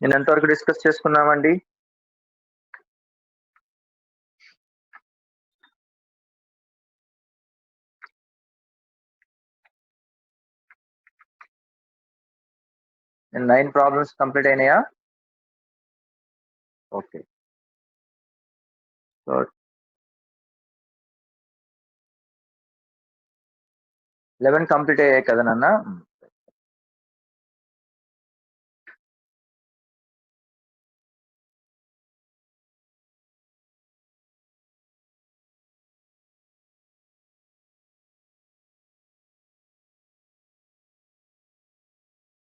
నేను ఎంతవరకు డిస్కస్ చేసుకున్నామండి? నేను 9 ప్రాబ్లమ్స్ కంప్లీట్ అయినాయా? ఓకే. సో 11 కంప్లీట్ అయ్యాయి కదా నాన్న?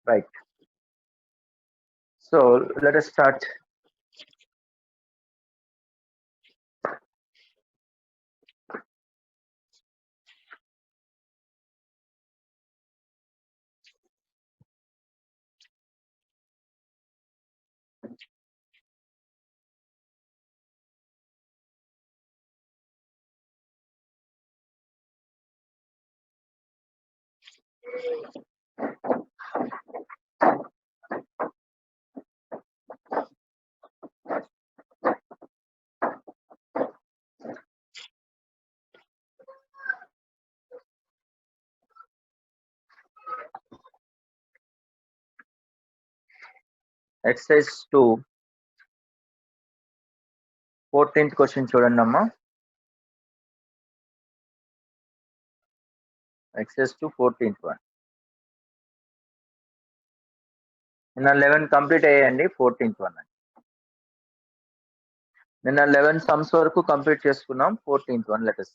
Right. So let us start. Exercise 2 14th question చూడండి అమ్మా. Exercise 2 14th one. నిన్న 11 కంప్లీట్ అయ్యాయండి. 14th one. నిన్న 11 సమ్స్ వరకు కంప్లీట్ చేసుకున్నాం. 14th one let us.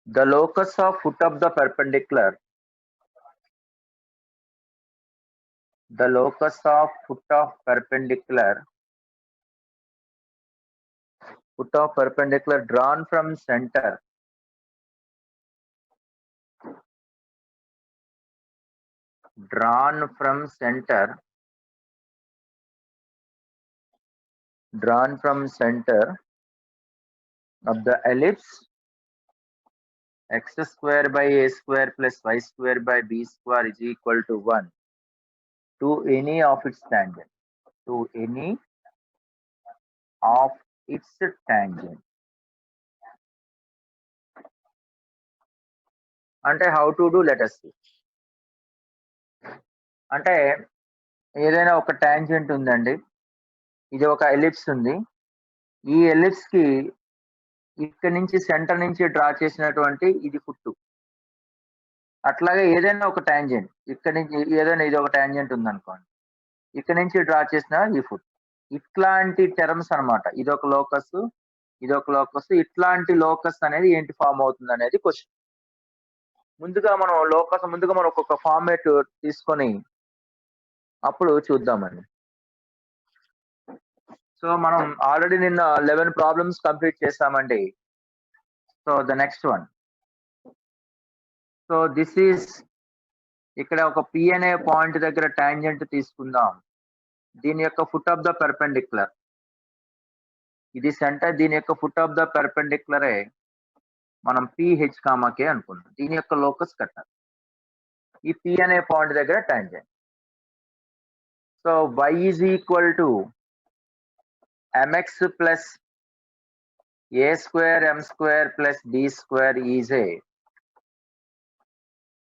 The locus of foot of the perpendicular. The locus of foot of perpendicular. Foot of perpendicular drawn from center. Drawn from center of the ellipse x square by a square plus y square by b square is equal to 1 to any of its tangent. To any of its tangent. అంటే how to do, let us see. అంటే ఏదైనా ఒక tangent ఉందండి. ఇది ఒక ellipse ఉంది. ఈ ellipse కి ఇక్కడ నుంచి సెంటర్ నుంచి డ్రా చేసినటువంటి ఇది ఫుట్. అట్లాగే ఏదైనా ఒక టాంజెంట్ ఇక్కడ నుంచి ఏదైనా ఇది ఒక టాంజెంట్ ఉందనుకోండి. ఇక్కడ నుంచి డ్రా చేసిన ఈ ఫుట్. ఇట్లాంటి టర్మ్స్ అన్నమాట. ఇదొక లోకస్, ఇదొక లోకస్. ఇట్లాంటి లోకస్ అనేది ఏంటి ఫామ్ అవుతుంది అనేది క్వశ్చన్. ముందుగా మనం ఒక్కొక్క ఫార్మేట్ తీసుకొని అప్పుడు చూద్దామండి. సో మనం ఆల్రెడీ నిన్న 11 ప్రాబ్లమ్స్ కంప్లీట్ చేసామండి. So the next one. So this is ఇక్కడ ఒక P అనే పాయింట్ దగ్గర టాంజెంట్ తీసుకుందాం. దీని యొక్క ఫుట్ ఆఫ్ ద పర్పెండిక్యులర్. ఇది సెంటర్. దీని యొక్క ఫుట్ ఆఫ్ ద పర్పెండిక్యులరే మనం PH, K అనుకుందాం. దీని యొక్క లోకస్ కట్టాలి. ఈ P అనే పాయింట్ దగ్గర tangent. So y is equal to mx plus a square m square plus b square is a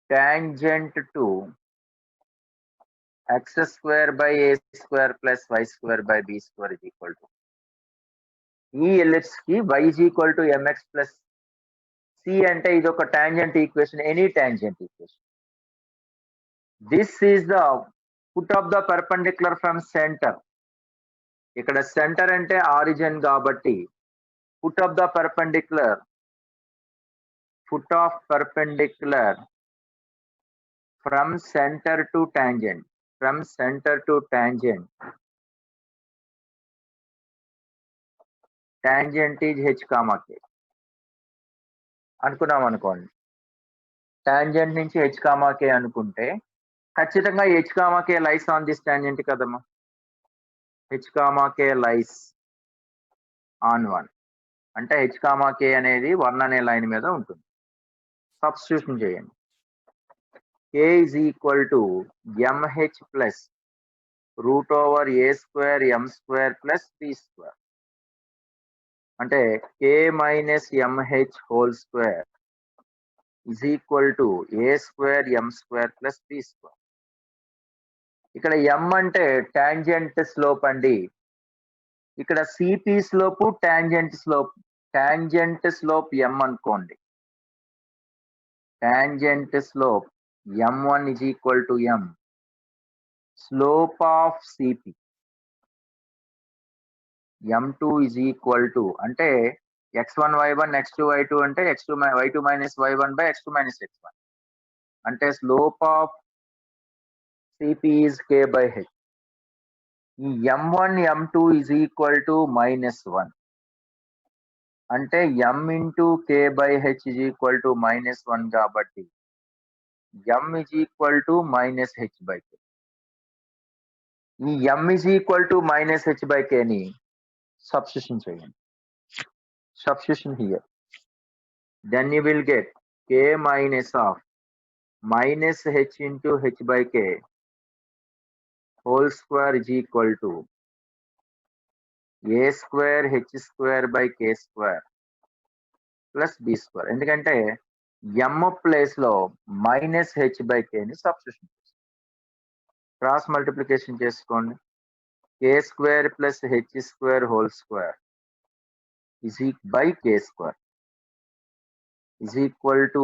tangent to x square by a square plus y square by b square is equal to. ఈ ellipse కి y is equal to mx plus c అంటే ఇది ఒక tangent equation, any tangent equation. This is the foot of the perpendicular from centre. ఇక్కడ centre అంటే origin కాబట్టి foot of the perpendicular from center to tangent. Tangent is h, k అనుకున్నాం అనుకోండి. Tangent నుంచి h, k అనుకుంటే ఖచ్చితంగా h, k lies on this tangent కదమ్మా. h, k lies on 1 అంటే h, k అనేది 1 అనే లైన్ మీద ఉంటుంది. సబ్స్టిట్యూషన్ చేయండి. k is equal to mh plus root over a square m square plus b square. అంటే k minus mh whole square is equal to a square m square plus b square. ఇక్కడ m అంటే tangent slope అండి. ఇక్కడ CP slope tangent slope m అనుకోండి. Tangent slope m1 is equal to m. Slope of CP m2 is equal to అంటే x1 y1 x2 y2 అంటే x2 y2 minus y1 by x2 minus x1 అంటే slope of CP is k by h. ఈ m1 m2 is equal to -1 అంటే m into k by h is equal to -1 కాబట్టి m is equal to minus h by k. ఈ m is equal to minus h by k ని substitution చేయండి. Substitution here. Then you will get k minus of minus h into h by k whole square is equal to a square h square by k square plus b square. ఎందుకంటే m place లో minus H by కే ని substitution cross multiplication చేసుకోండి. k square plus H square whole square is by k square is equal to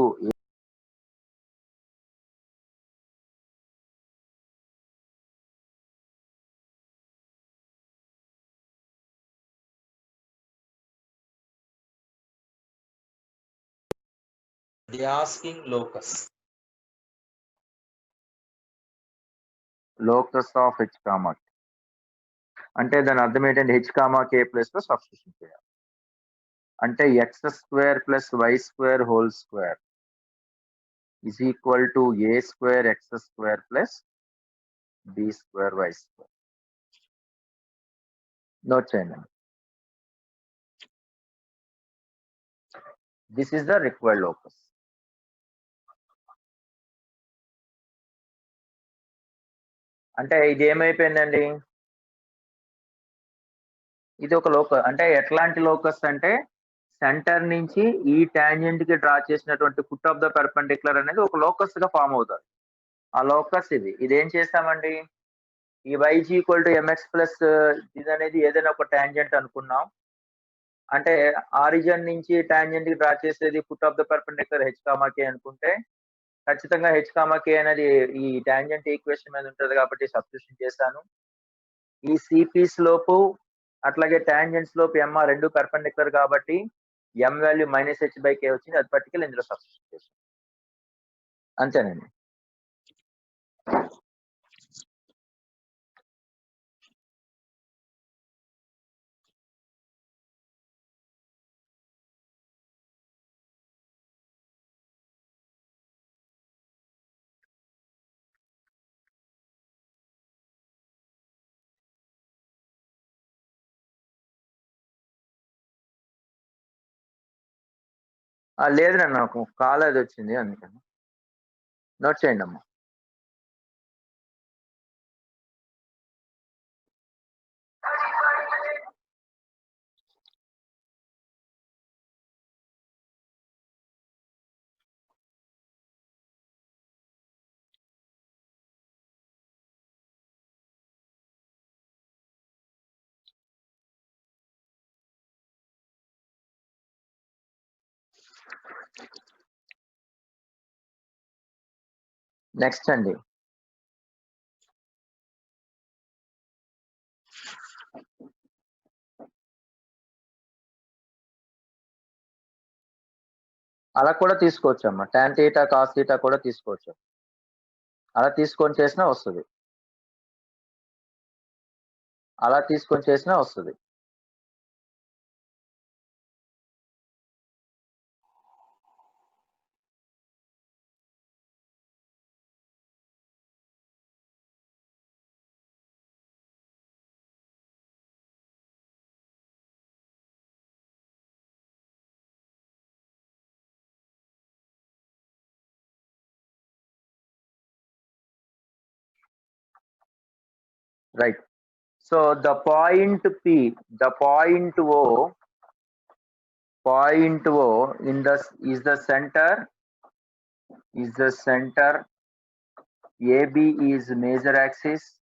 they asking locus of h comma k. అంటే దాని అర్థం ఏంటంటే h comma k plus లో substitution చేయాలి. అంటే X square plus why square whole square is equal to a square x square plus b square y square. Note చేయండి. This is the required locus. అంటే ఇది ఏమైపోయిందండి, ఇది ఒక లోకస్. అంటే ఎట్లాంటి లోకస్ అంటే సెంటర్ నుంచి ఈ టాంజెంట్ కి డ్రా చేసినటువంటి ఫుట్ ఆఫ్ ద పర్పెండిక్యులర్ అనేది ఒక లోకస్ గా ఫామ్ అవుతుంది. ఆ లోకస్ ఇది ఏం చేస్తామండి, ఈ y equal to mx plus ఇది అనేది ఏదైనా ఒక టాంజెంట్ అనుకున్నాం. అంటే ఆరిజిన్ నుంచి టాంజెంట్ కి డ్రా చేసేది foot of the perpendicular h comma k అనుకుంటే ఖచ్చితంగా h కామా k అనేది ఈ టాంజెంట్ ఈక్వేషన్ మీద ఉంటుంది కాబట్టి సబ్స్టిట్యూషన్ చేశాను. ఈ సిపి స్లోప్ అట్లాగే టాంజెంట్ స్లోప్ m రెండు పర్పెండిక్యులర్ కాబట్టి m value minus H by K వచ్చింది. అది పర్టికులర్ ఇందులో సబ్స్టిట్యూట్ చేశాను. అంతేనండి. లేదురా, నాకు కాల్ అది వచ్చింది అందుకని. నోట్ చేయండి అమ్మా. నెక్స్ట్ అండి, అలా కూడా తీసుకోవచ్చు అమ్మా. tan θ cos θ కూడా తీసుకోవచ్చు. అలా తీసుకొని చేసినా వస్తుంది. అలా తీసుకొని చేసినా వస్తుంది. right? So the point P, the point O in the is the center, AB is major axis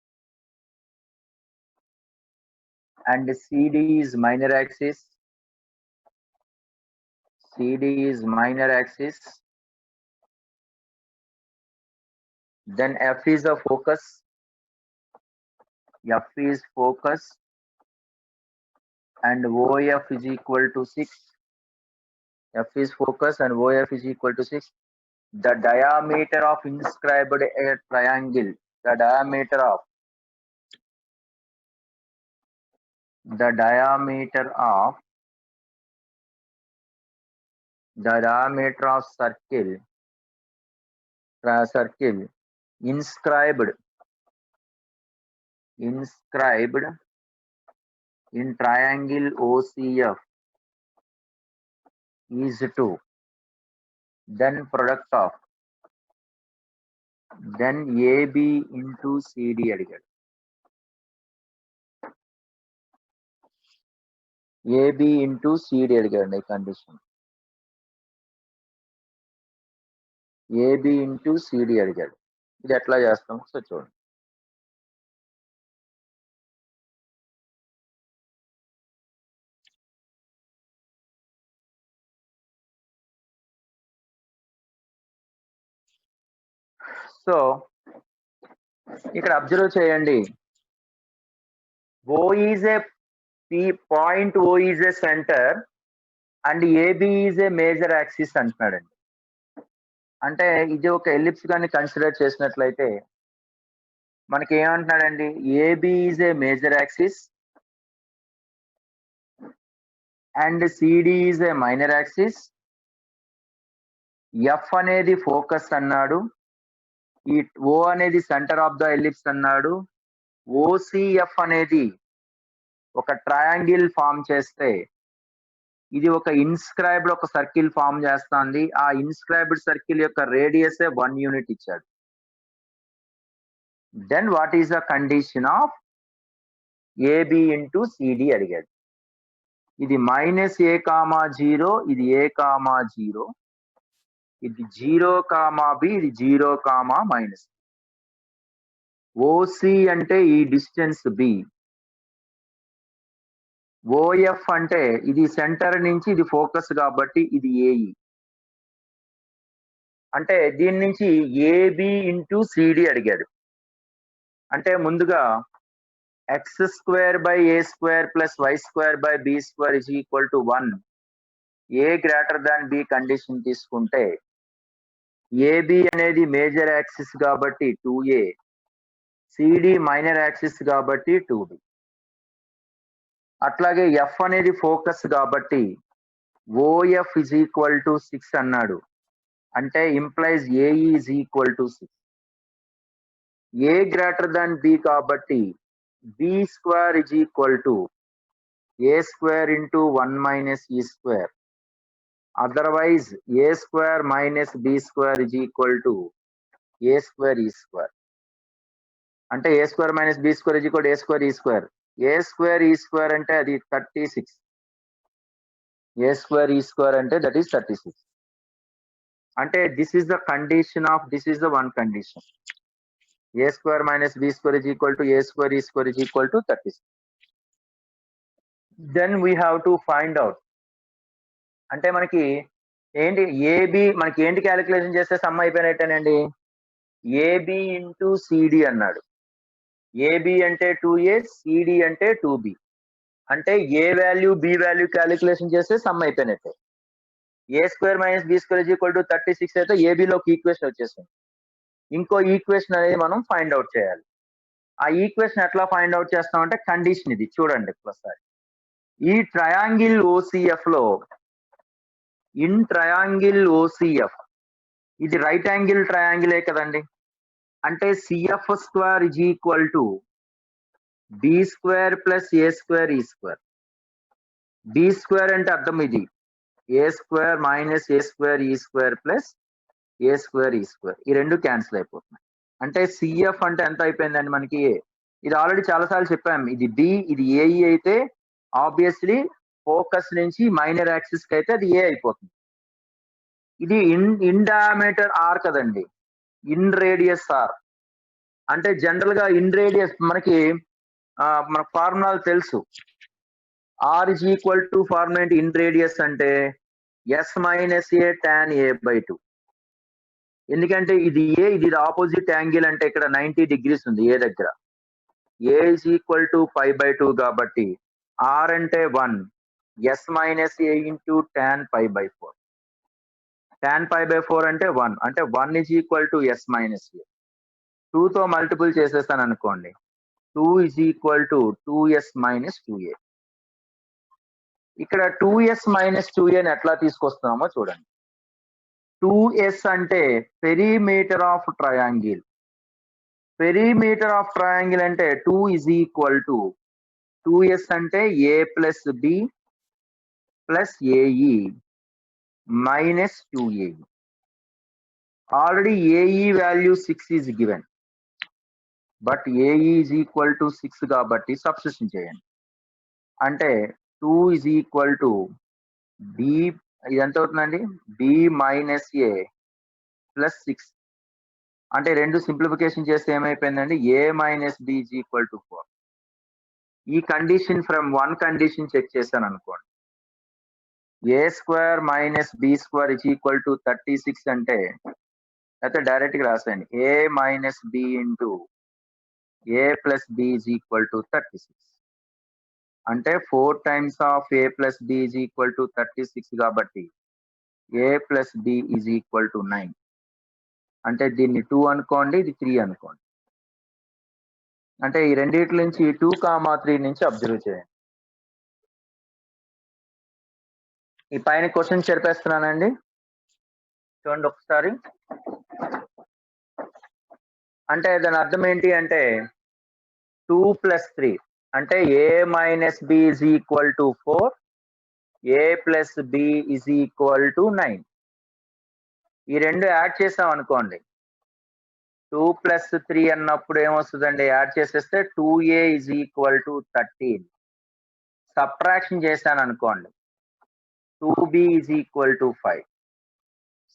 and CD is minor axis. Then F is the focus. And OF is equal to 6. F is focus and OF is equal to 6. The diameter of inscribed a triangle. The diameter of circle inscribed in triangle OCF is 2. Then product of AB into CD అడిగాడు. AB into CD అడిగాడు ఈ condition. AB into CD అడిగాడు. ఇది ఎట్లా చేస్తాం so చూడండి. So ఇక్కడ observe చేయండి. O is a point, O is a center and AB is a major axis అంటున్నాడండి. అంటే ఇది ఒక ఎలిప్స్ కానీ కన్సిడర్ చేసినట్లయితే మనకి ఏమంటున్నాడండి, AB is a major axis and CD is a minor axis. F అనేది ఫోకస్ అన్నాడు, ఈ O అనేది సెంటర్ ఆఫ్ ద ఎలిప్స్ అన్నాడు. OCF అనేది ఒక ట్రయాంగిల్ ఫామ్ చేస్తే ఇది ఒక ఇన్స్క్రైబ్డ్ ఒక సర్కిల్ ఫామ్ చేస్తుంది. ఆ ఇన్స్క్రైబ్డ్ సర్కిల్ యొక్క రేడియస్ 1 యూనిట్ ఇచ్చాడు. Then what is the condition of AB into CD అడిగాడు. ఇది -a,0, ఇది a,0, ఇది 0,b, ఇది 0,-. OC అంటే ఈ డిస్టెన్స్ B. OF అంటే ఇది సెంటర్ నుంచి ఇది ఫోకస్ కాబట్టి ఇది AE. అంటే దీని నుంచి AB ఇంటూ CD అడిగాడు. అంటే ముందుగా x² + a² + b² = 1. A > B condition తీసుకుంటే AB అనేది మేజర్ యాక్సిస్ కాబట్టి 2A, CD మైనర్ యాక్సిస్ కాబట్టి 2B. అట్లాగే F అనేది ఫోకస్ కాబట్టి OF = 6 అన్నాడు. అంటే ఇంప్లైజ్ AE = 6. A > B కాబట్టి B² = A² into 1 - E². Otherwise A² - B² = A² E². అంటే A² - B² = A² E². A² E² అంటే అది 36. A² E² అంటే దట్ ఈస్ 36. అంటే this is the condition of this is the one condition. A² - B² = A² E² = 36. Then we have to find out. అంటే మనకి ఏంటి AB మనకి ఏంటి calculation చేస్తే సమ్ అయిపోయినట్టేనండి. AB ఇంటూ CD అన్నాడు. AB అంటే 2A, CD అంటే 2B. అంటే A value B value calculation చేస్తే సమ్ అయిపోయినట్టే. A² - B² = 36 అయితే ABలోకి ఈక్వేషన్ వచ్చేసింది. ఇంకో ఈక్వేషన్ అనేది మనం ఫైండ్ అవుట్ చేయాలి. ఆ ఈక్వేషన్ ఎట్లా ఫైండ్ అవుట్ చేస్తామంటే కండిషన్ ఇది చూడండి ఒకసారి. ఈ ట్రయాంగిల్ OCF లో ఇన్ ట్రయాంగిల్ OCF ఇది రైట్ యాంగిల్ ట్రయాంగిలే కదండి. అంటే CF² = B² + A² E². B² అంటే అర్థం ఇది A² - A² E² + A² E². ఈ రెండు క్యాన్సిల్ అయిపోతున్నాయి. అంటే CF అంటే ఎంత అయిపోయిందండి మనకి ఇది ఆల్రెడీ చాలాసార్లు చెప్పాము. ఇది బి, ఇది ఏఈ అయితే ఆబ్వియస్లీ ఫోకస్ నుంచి మైనర్ యాక్సిస్ కి అయితే అది ఏ అయిపోతుంది. ఇది ఇన్ డయామీటర్ ఆర్ కదండి, ఇన్ రేడియస్ ఆర్. అంటే జనరల్ గా ఇన్ రేడియస్ మనకి మన ఫార్ములాలు తెలుసు. R is equal to formula in radius అంటే S minus A tan A by 2. ఎందుకంటే ఇది ఏ, ఇది ఆపోజిట్ యాంగిల్ అంటే ఇక్కడ 90 degrees ఉంది ఏ దగ్గర. A is equal to pi by 2 కాబట్టి ఆర్ అంటే 1, S minus A into tan pi by 4. Tan pi by 4 అంటే 1, అంటే 1 is equal to S minus A. 2తో మల్టిపుల్ చేసేస్తాను అనుకోండి, 2 is equal to 2s minus 2a. ఇక్కడ 2s minus 2a ని ఎట్లా తీసుకొస్తున్నామో చూడండి. 2s అంటే perimeter of triangle. Perimeter of triangle అంటే 2 ఇజ్ ఈక్వల్ టు 2s అంటే a plus b plus AE minus 2a. Already AE value 6 is given, but AE is equal to 6 కాబట్టి substitution చేయండి. అంటే 2 is equal to be, ఇది ఎంత అవుతుందండి, B minus ఏ plus 6. అంటే రెండు సింప్లిఫికేషన్ చేస్తే ఏమైపోయిందండి, A minus B is equal to 4. ఈ కండిషన్ ఫ్రమ్ 1 కండిషన్ చెక్ చేశాను అనుకోండి, A square minus B square is equal to 36 అంటే అయితే డైరెక్ట్ గా రాసేయండి, A minus B into A plus B is equal to 36. అంటే 4 times of A plus B is equal to 36 కాబట్టి A plus B is equal to 9. అంటే దీన్ని 2 అనుకోండి, ఇది 3 అనుకోండి. అంటే ఈ రెండిటి నుంచి 2, 3 నుంచి అబ్జర్వ్ చేయండి. ఈ పైన క్వశ్చన్ చెరిపేస్తున్నానండి, చూడండి ఒకసారి. అంటే దాని అర్థం ఏంటి అంటే 2 ప్లస్ 3 అంటే A minus B is equal to 4, A plus B is equal to 9. ఈ రెండు యాడ్ చేసాం అనుకోండి, 2 ప్లస్ 3 అన్నప్పుడు ఏమొస్తుందండి, యాడ్ చేసేస్తే 2a is equal to 13. Subtraction చేశాను అనుకోండి, 2b is equal to 5.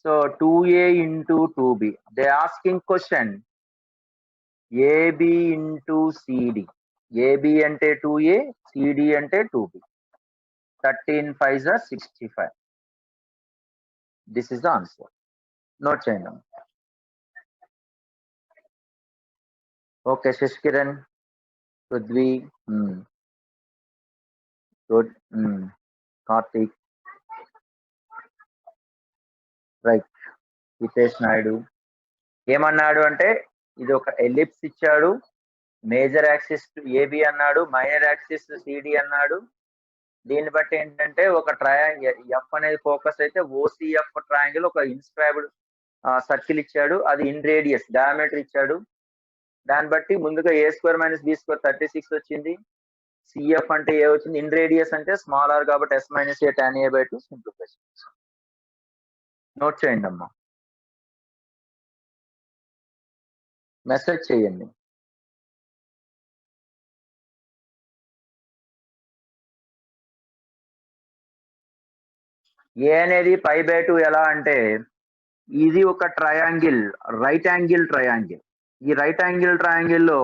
So 2a into 2b. They asking question ab into cd. ab అంటే 2a, cd అంటే 2b. 13 5 65. This is the answer. Note చేయండి. Okay Shashikiran, Prithvi, good, Karthik, right. Hitesh Naidu ఏమన్నాడు అంటే ఇది ఒక ellipse ఇచ్చాడు, మేజర్ యాక్సిస్ ఏబి అన్నాడు, మైనర్ యాక్సిస్ సిడి అన్నాడు. దీన్ని బట్టి ఏంటంటే ఒక ట్రయాంగిల్ ఎఫ్ అనేది ఫోకస్ అయితే ఓసిఎఫ్ ట్రయాంగిల్ ఒక ఇన్స్క్రైబ్డ్ సర్కిల్ ఇచ్చాడు, అది ఇన్ రేడియస్ డయామీటర్ ఇచ్చాడు. దాన్ని బట్టి ముందుగా a square minus B square 36 వచ్చింది. సిఎఫ్ అంటే ఏ వచ్చింది, ఇన్ రేడియస్ అంటే స్మాల్ ఆర్ కాబట్టి s minus A tan A by 2 simplification. Note చేయండి అమ్మా, మెసేజ్ చేయండి. ఏ అనేది పై బై 2 ఎలా అంటే ఇది ఒక ట్రయాంగిల్, రైట్ యాంగిల్ ట్రయాంగిల్. ఈ రైట్ యాంగిల్ ట్రయాంగిల్ లో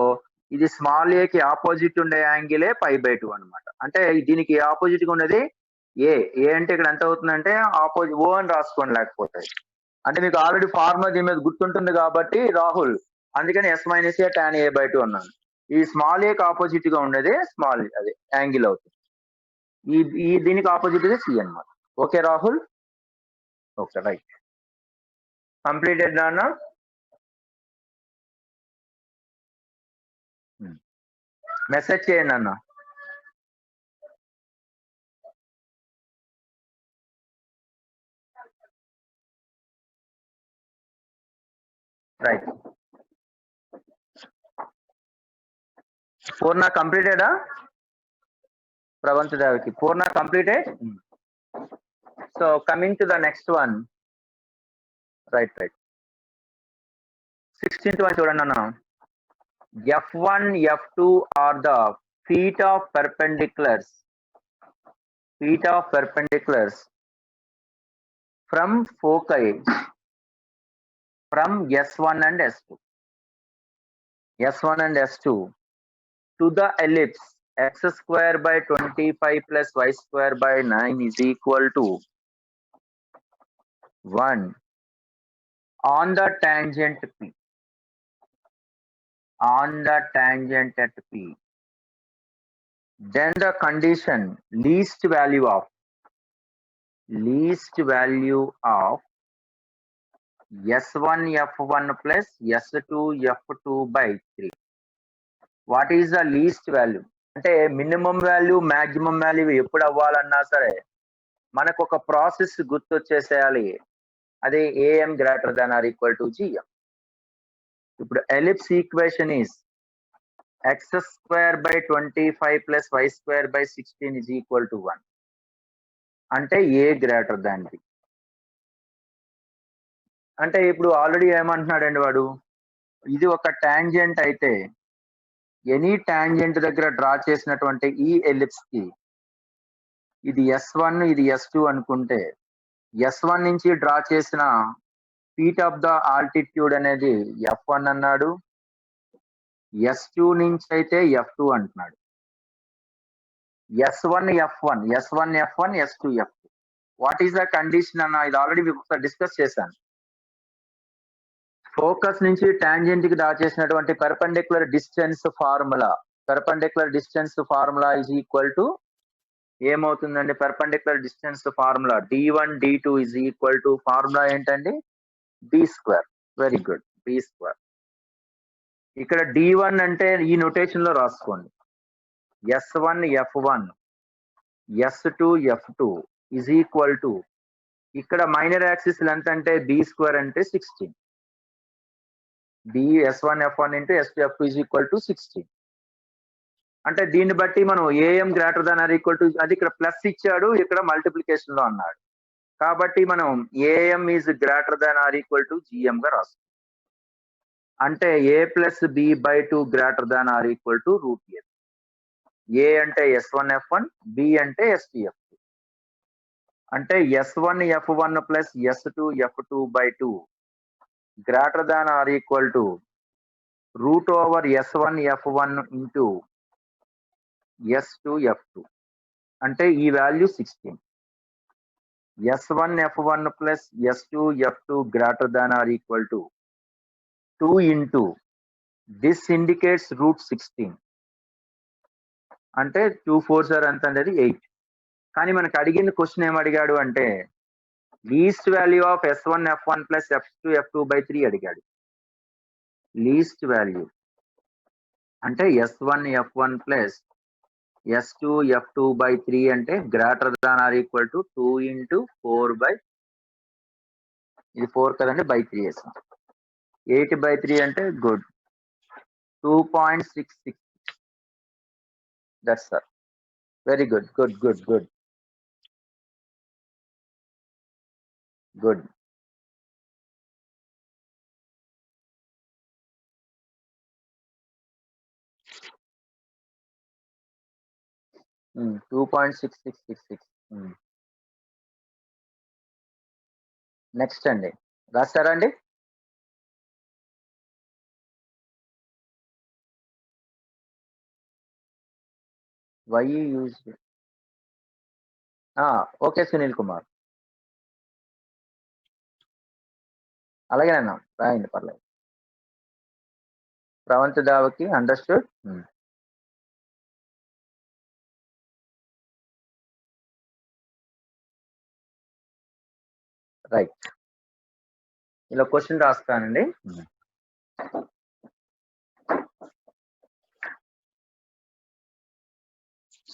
ఇది స్మాల్ ఏ కి ఆపోజిట్ ఉండే యాంగిలే పై బై 2 అనమాట. అంటే దీనికి ఆపోజిట్ గా ఉన్నది ఏ. ఏ అంటే ఇక్కడ ఎంత అవుతుందంటే ఆపోజిట్ ఓ అని రాసుకోండి, లేకపోతే అంటే మీకు ఆల్రెడీ ఫార్ములా దీని మీద గుర్తుంటుంది కాబట్టి రాహుల్, అందుకని s minus A tan A by 2 అన్నాను. ఈ స్మాల్ ఏకి ఆపోజిట్ గా ఉండేది స్మాల్ అదే యాంగిల్ అవుతుంది. ఈ దీనికి ఆపోజిట్ గా సి అన్నమాట. Okay Rahul, okay right. Completed నాన్న. మెసేజ్ చేయండి అన్న. రైట్. పూర్ణ కంప్లీటెడా? Pravanth Devaki Purna completed. So coming to the next one. Right right. 16th one చూడండి అన్న. F1, F2 are the feet of perpendiculars from foci from S1 and S2 to the ellipse x square by 25 plus y square by 9 is equal to 1 on the tangent P. At P, then the condition least value of S1 F1 plus S2 F2 by 3. What is the least value? అంటే minimum value maximum value ఎప్పుడు అవ్వాలన్నా సరే మనకు ఒక process గుర్తొచ్చేసేయాలి. అదే AM greater than or equal to GM. ఇప్పుడు ellipse equation is x square by 25 plus y square by 16 is equal to 1. అంటే ఏ గ్రేటర్ దాన్ బి. అంటే ఇప్పుడు ఆల్రెడీ ఏమంటున్నాడండి వాడు, ఇది ఒక టాంజెంట్ అయితే ఎనీ టాంజెంట్ దగ్గర డ్రా చేసినటువంటి ఈ ఎలిప్స్ కి ఇది S1 ఇది S2 అనుకుంటే S1 నుంచి డ్రా చేసిన ఫీట్ ఆఫ్ ద ఆల్టిట్యూడ్ అనేది F1 అన్నాడు, S2 నుంచి అయితే F2 అంటున్నాడు. S1 F1, S2 F2. What is the condition అన్న, ఇది ఆల్రెడీ మీకు ఒకసారి డిస్కస్ చేశాను. ఫోకస్ నుంచి టాంజెంట్ కి డ్రా చేసినటువంటి perpendicular distance formula is equal to ఏమవుతుందండి? Perpendicular distance formula d1 d2 is equal to formula ఏంటండి? b square. Very good, b square. ఇక్కడ d1 అంటే ఈ నొటేషన్ లో రాసుకోండి. S1 F1 S2 F2 is equal to, ఇక్కడ minor axis length అంటే b square అంటే 16. b S1 F1 into S2 F2 is equal to 16. అంటే దీన్ని బట్టి మనం AM greater than or equal to, అది ఇక్కడ ప్లస్ ఇచ్చాడు, ఇక్కడ మల్టిప్లికేషన్ లో అన్నాడు, కాబట్టి మనం AM is greater than or equal to GM గా రాస్తాం. అంటే A plus B by 2 greater than or equal to root A. A అంటే S1 F1, బి అంటే S2 F2. అంటే S1 F1 plus S2 F2 by 2 greater than or equal to root over S1 F1 into S2 F2. అంటే ఈ value 16. S1 F1 plus S2 F2 greater than or equal to 2 into this indicates root 16. అంటే 2 4s are ఎంత అనేది 8. కానీ మనకు అడిగిన question ఏం అడిగాడు అంటే least value of S1 F1 plus S2 F2 by 3 అడిగాడు. లీస్ట్ వాల్యూ అంటే S1 F1 plus S2 F2 by 3 అంటే greater than or equal to 2 into 4 by, ఇది 4 కదండి, బై 3 వేసాం. 8 బై 3 అంటే good 2.66. That's sir. Very good, good good good good. 2.6666. Next అండి, రాస్తారా అండి? Why use, okay Sunil Kumar, అలాగేనన్నా రాయండి, పర్లేదు. ప్రవంత్ దావకి అండర్స్టూడ్. రైట్, ఇలా క్వశ్చన్ రాస్తానండి.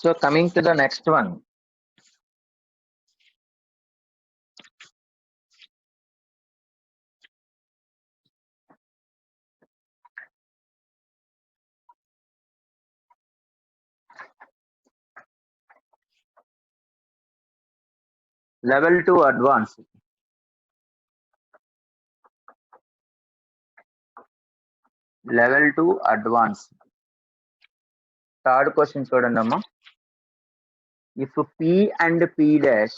So coming to the next one. Level 2 advanced. Level 2 advance. Third question చూడండి అమ్మా. If p and p dash,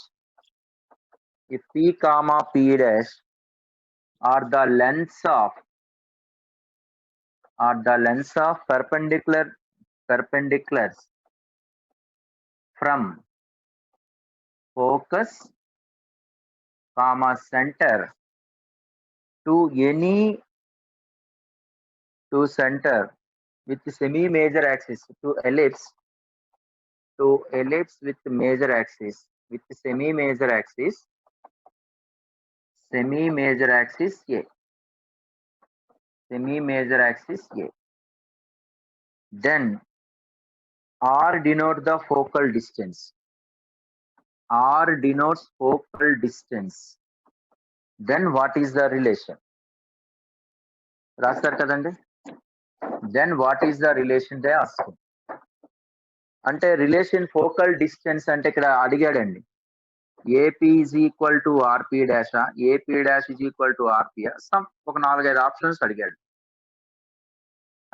if p comma p dash are the lengths of perpendiculars from focus comma center to center with semi major axis to ellipse with major axis with semi major axis A, then R denotes the focal distance. R denotes focal distance. Then what is the relation? రాస్తారు కదండి. Then what is the relation they ask? అంటే relation focal distance అంటే ఇక్కడ అడిగాడండి. AP is equal to RP dash, AP dash is equal to RP, some ఒక 4-5 options అడిగాడు.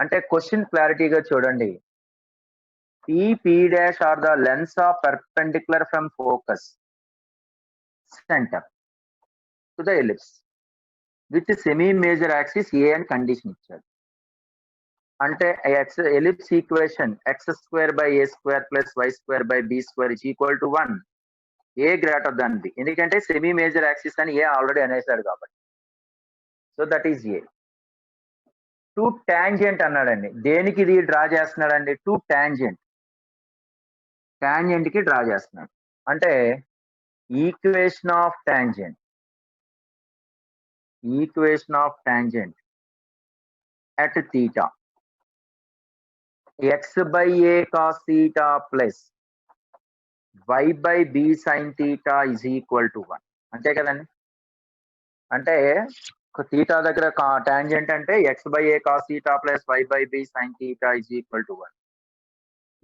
అంటే question క్లారిటీగా చూడండి. p dash are the lengths of perpendicular from focus center to the ellipse with semi major axis A and condition ఇచ్చాడు. అంటే ellipse equation x² by a² plus y² by b² is equal to 1, a greater than b. ఎందుకంటే semi major axis అని ఏ already అనేసాడు కాబట్టి. So that is a. To tangent అన్నాడండి. దేనికి ఇది draw చేస్తున్నాడండి? To tangent కి డ్రా చేస్తున్నాడు. అంటే equation of tangent at theta x by a cos theta plus y by b sin theta is equal to 1. అంతే కదండి. అంటే థీటా దగ్గర టాంజెంట్ అంటే x by a cos theta plus y by b sin theta is equal to 1.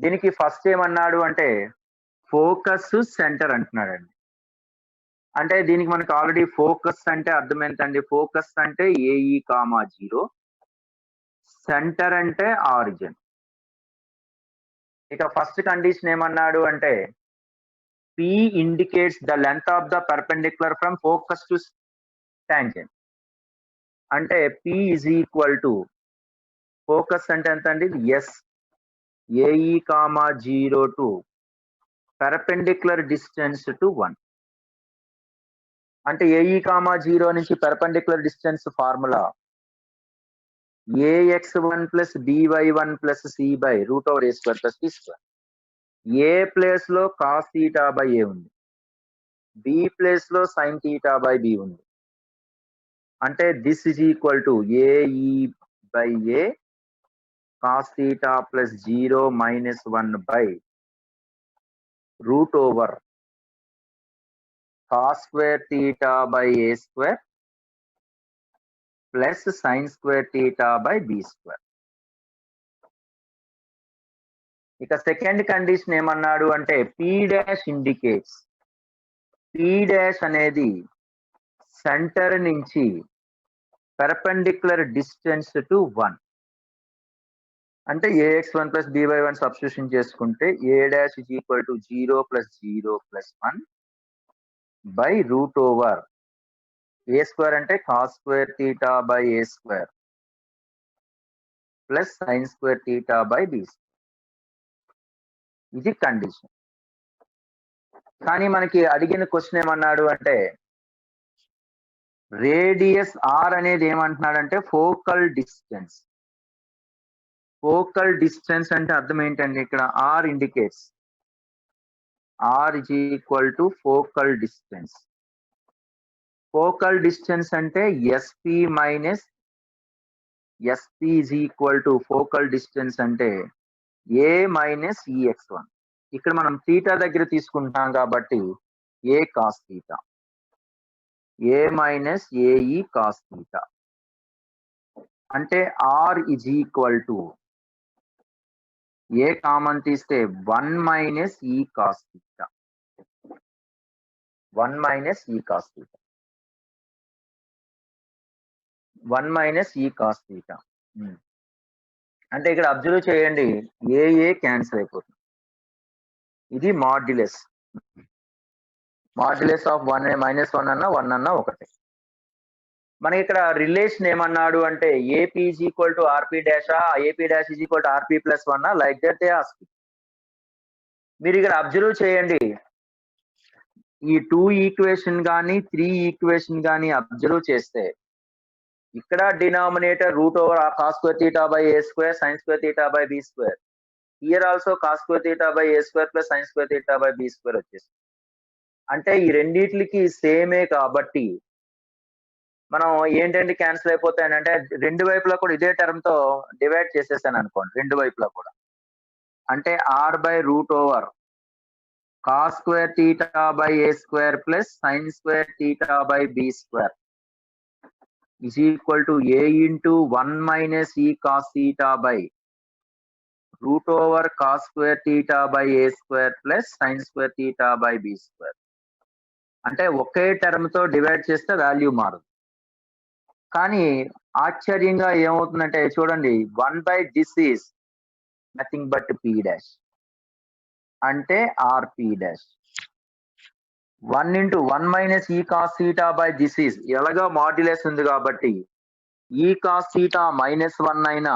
దీనికి first ఏమన్నాడు అంటే focus centre అంటున్నాడండి. అంటే దీనికి మనకు ఆల్రెడీ ఫోకస్ అంటే అర్థం ఏంటండి? ఫోకస్ అంటే ఏఈ కామా 0, సెంటర్ అంటే ఆరిజిన్. ఇక ఫస్ట్ కండిషన్ ఏమన్నాడు అంటే P indicates the length of the perpendicular from focus to tangent. అంటే P is equal to focus అంటే ఎంత అండి? S ae comma 0 to perpendicular distance to 1. అంటే ఏఈ కామా 0 నుంచి perpendicular distance formula ax1 plus by1 plus c by root over a square plus b square. A place లో cos theta by a ఉంది, b place లో sine theta by b ఉంది. అంటే this is equal to ae by a cos theta plus 0 minus 1 by root over cos square theta by A square plus sine square theta by B square. ఇక second condition ఏమన్నాడు అంటే P dash indicates, P dash అనేది centre నుంచి perpendicular distance to 1. అంటే ax1 plus by1 substitution చేసుకుంటే a dash is equal to 0 plus 0 plus 1 by root over A square అంటే cos square theta by A square plus sine square theta by B square. ఇది condition. కానీ మనకి అడిగిన question ఏమన్నాడు అంటే radius are అనేది ఏమంటున్నాడంటే ఫోకల్ డిస్టెన్స్. ఫోకల్ డిస్టెన్స్ అంటే అర్థం ఏంటండి? ఇక్కడ R indicates R is equal to focal distance. Focal distance అంటే SP minus SP is equal to focal distance అంటే ఏ మైనస్ ఈఎక్స్1. ఇక్కడ మనం థీటా దగ్గర తీసుకుంటాం కాబట్టి a cos theta, a minus ae cos theta. అంటే r is equal to a common తీస్తే 1 minus e cos theta, 1 minus e cos theta, 1 minus e cos theta. అంటే ఇక్కడ అబ్జర్వ్ చేయండి, ఏ క్యాన్సిల్ అయిపోతుంది. ఇది మాడ్యులస్. మాడ్యులస్ ఆఫ్ 1 -1 అన్న 1 అన్న ఒకటే. మనకి ఇక్కడ రిలేషన్ ఏమన్నాడు అంటే AP is equal to RP dash, AP dash is equal to RP plus 1, like that they ask. మీరు ఇక్కడ అబ్జర్వ్ చేయండి, ఈ 2 ఈక్వేషన్ కానీ 3 ఈక్వేషన్ కానీ అబ్జర్వ్ చేస్తే ఇక్కడ denominator root over cos square theta by A square sine square theta by B square, here also cos square theta by A square plus sine square theta by B square వచ్చేసి, అంటే ఈ రెండిట్లకి సేమే కాబట్టి మనం ఏంటంటే cancel అయిపోతాయని అంటే రెండు వైపులా కూడా ఇదే టర్మ్ తో డివైడ్ చేసేసాను అనుకోండి, రెండు వైపులా కూడా, అంటే r by root over cos square theta by A square plus sine square theta by B square is equal to a into 1 minus e cos theta by root over cos square theta by a square plus sin square theta by b square. అంటే ఒకే term తో divide చేస్తే value మారదు. కానీ ఆశ్చర్యంగా ఏమవుతుందంటే చూడండి, 1 by this is nothing but p dash అంటే rp dash. 1 into 1 minus e cos theta by this is ఎలాగో మాడ్యులస్ ఉంది కాబట్టి e cos theta minus 1 అయినా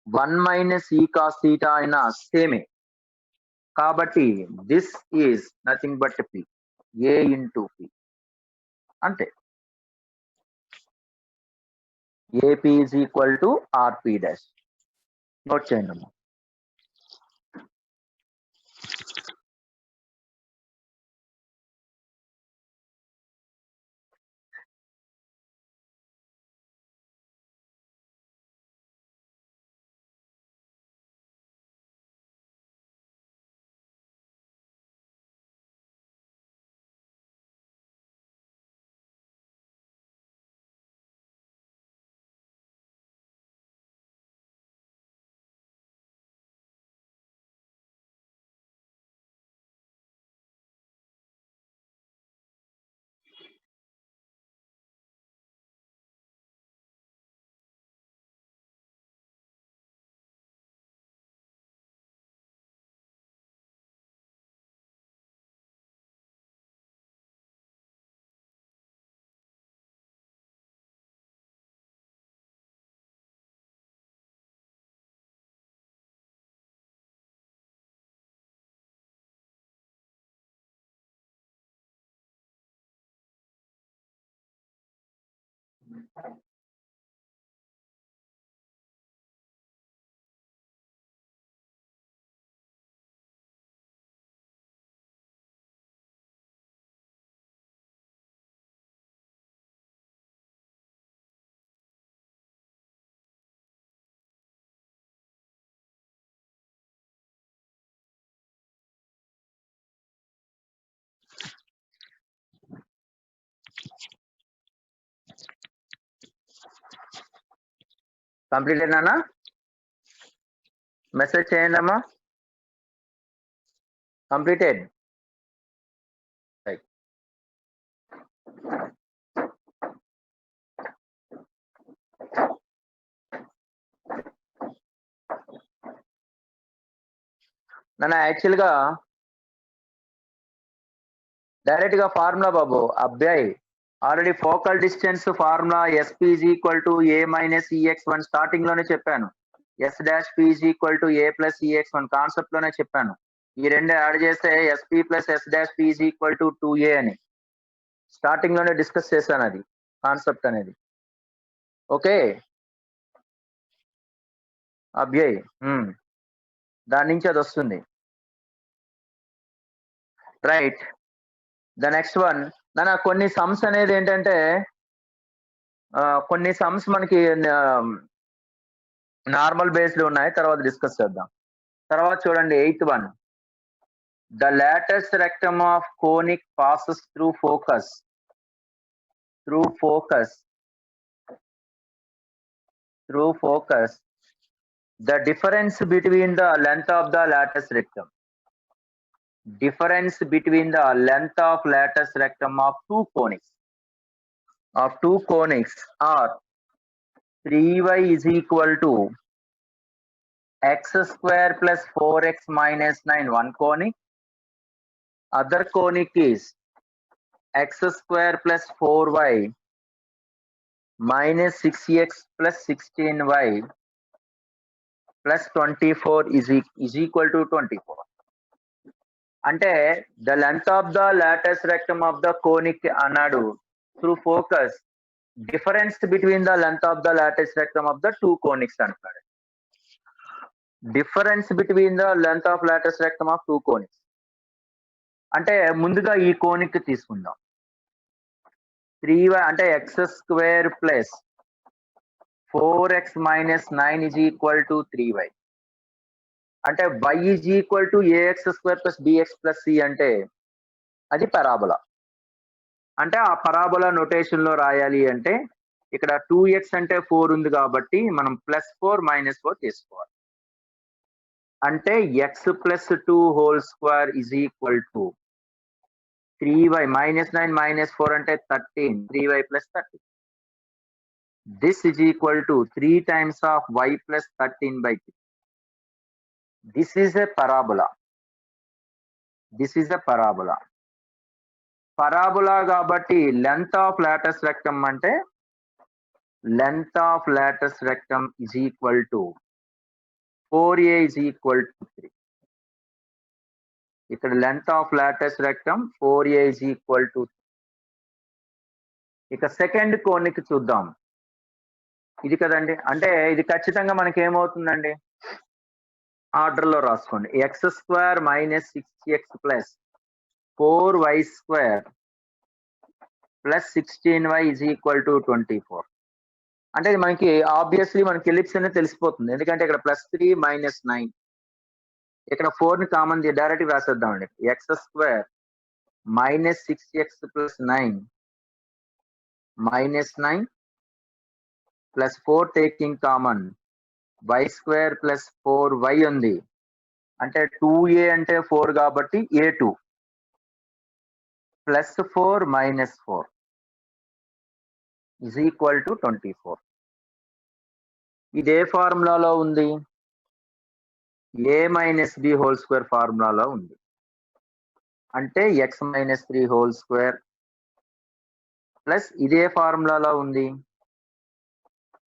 1 minus e cos theta అయినా సేమే కాబట్టి this is nothing but p, a into p అంతే. ap is equal to rp dash. Note చేయండి అమ్మా. కంప్లీట్ అయినా మెసేజ్ చేయండి అమ్మా. కంప్లీటెడ్. రైట్. నన్ను యాక్చువల్గా డైరెక్ట్ గా ఫార్ములా బాబు అబ్బాయి already focal distance formula SP is equal to A minus ఈఎక్స్1 స్టార్టింగ్ లోనే చెప్పాను. S dash P is equal to A plus ఈఎక్స్1 కాన్సెప్ట్ లోనే చెప్పాను. ఈ రెండు యాడ్ చేస్తే SP plus S dash P is equal to 2a అని స్టార్టింగ్ లోనే డిస్కస్ చేశాను, అది కాన్సెప్ట్ అనేది. ఓకే అబ్బాయి, దాని నుంచి అది వస్తుంది. రైట్. ద నెక్స్ట్ వన్ నా కొన్ని సమ్స్ అనేది ఏంటంటే కొన్ని సమ్స్ మనకి నార్మల్ బేస్డ్ ఉన్నాయి, తర్వాత డిస్కస్ చేద్దాం. తర్వాత చూడండి 8th one. The లాటెస్ట్ rectum of conic passes through focus the difference between the length of the lattice rectum of two conics are 3y is equal to x square plus 4x minus 9 one conic. Other conic is x square plus 4y minus 6x plus 16y plus 24 is equal to 24. అంటే the length of the lattice rectum of the conic అన్నాడు through focus difference between the length of the lattice rectum of the two conics అంటాడు. Difference between the length of lattice rectum of two conics. అంటే ముందుగా ఈ conic తీసుకుందాం. 3y అంటే x square plus 4x minus 9 is equal to 3y. అంటే y is equal to ax square plus bx plus c అంటే అది parabola. అంటే ఆ పరాబోలా నొటేషన్ లో రాయాలి అంటే ఇక్కడ 2x అంటే 4 ఉంది కాబట్టి మనం +4 -4 తీసుకోవాలి. అంటే x plus 2 whole square is equal to 3y minus 9 minus 4 అంటే 13 3y plus 30. This is equal to 3 times of y plus 13 by 3. This is a parabola. This is a parabola. Parabola కాబట్టి length of latus rectum అంటే length of latus rectum is equal to 4a is equal to 3. ఇక్కడ length of latus rectum 4a is equal to 3. ఇక second conic చూద్దాం. ఇది కదండి, అంటే ఇది ఖచ్చితంగా మనకి ఏమవుతుందండి, ఆర్డర్ లో రాసుకోండి. X square minus 6x plus 4y square plus 16y is equal to 24. అంటే ఇది మనకి ఆబ్వియస్లీ మనకి ఎలిప్స్ అనేది తెలిసిపోతుంది, ఎందుకంటే ఇక్కడ +3 - 9 ఇక్కడ 4 ని కామన్ డైరెక్ట్ రాసేద్దామండి. X square minus 6x plus 9 minus 9 plus 4 taking common y square plus 4y ఉంది. అంటే 2a అంటే 4 కాబట్టి a2 plus 4 minus 4 is equal to 24. ఇదే ఫార్ములాలో ఉంది, a minus b whole square ఫార్ములాలో ఉంది. అంటే x minus 3 whole square plus ఇదే ఫార్ములాలో ఉంది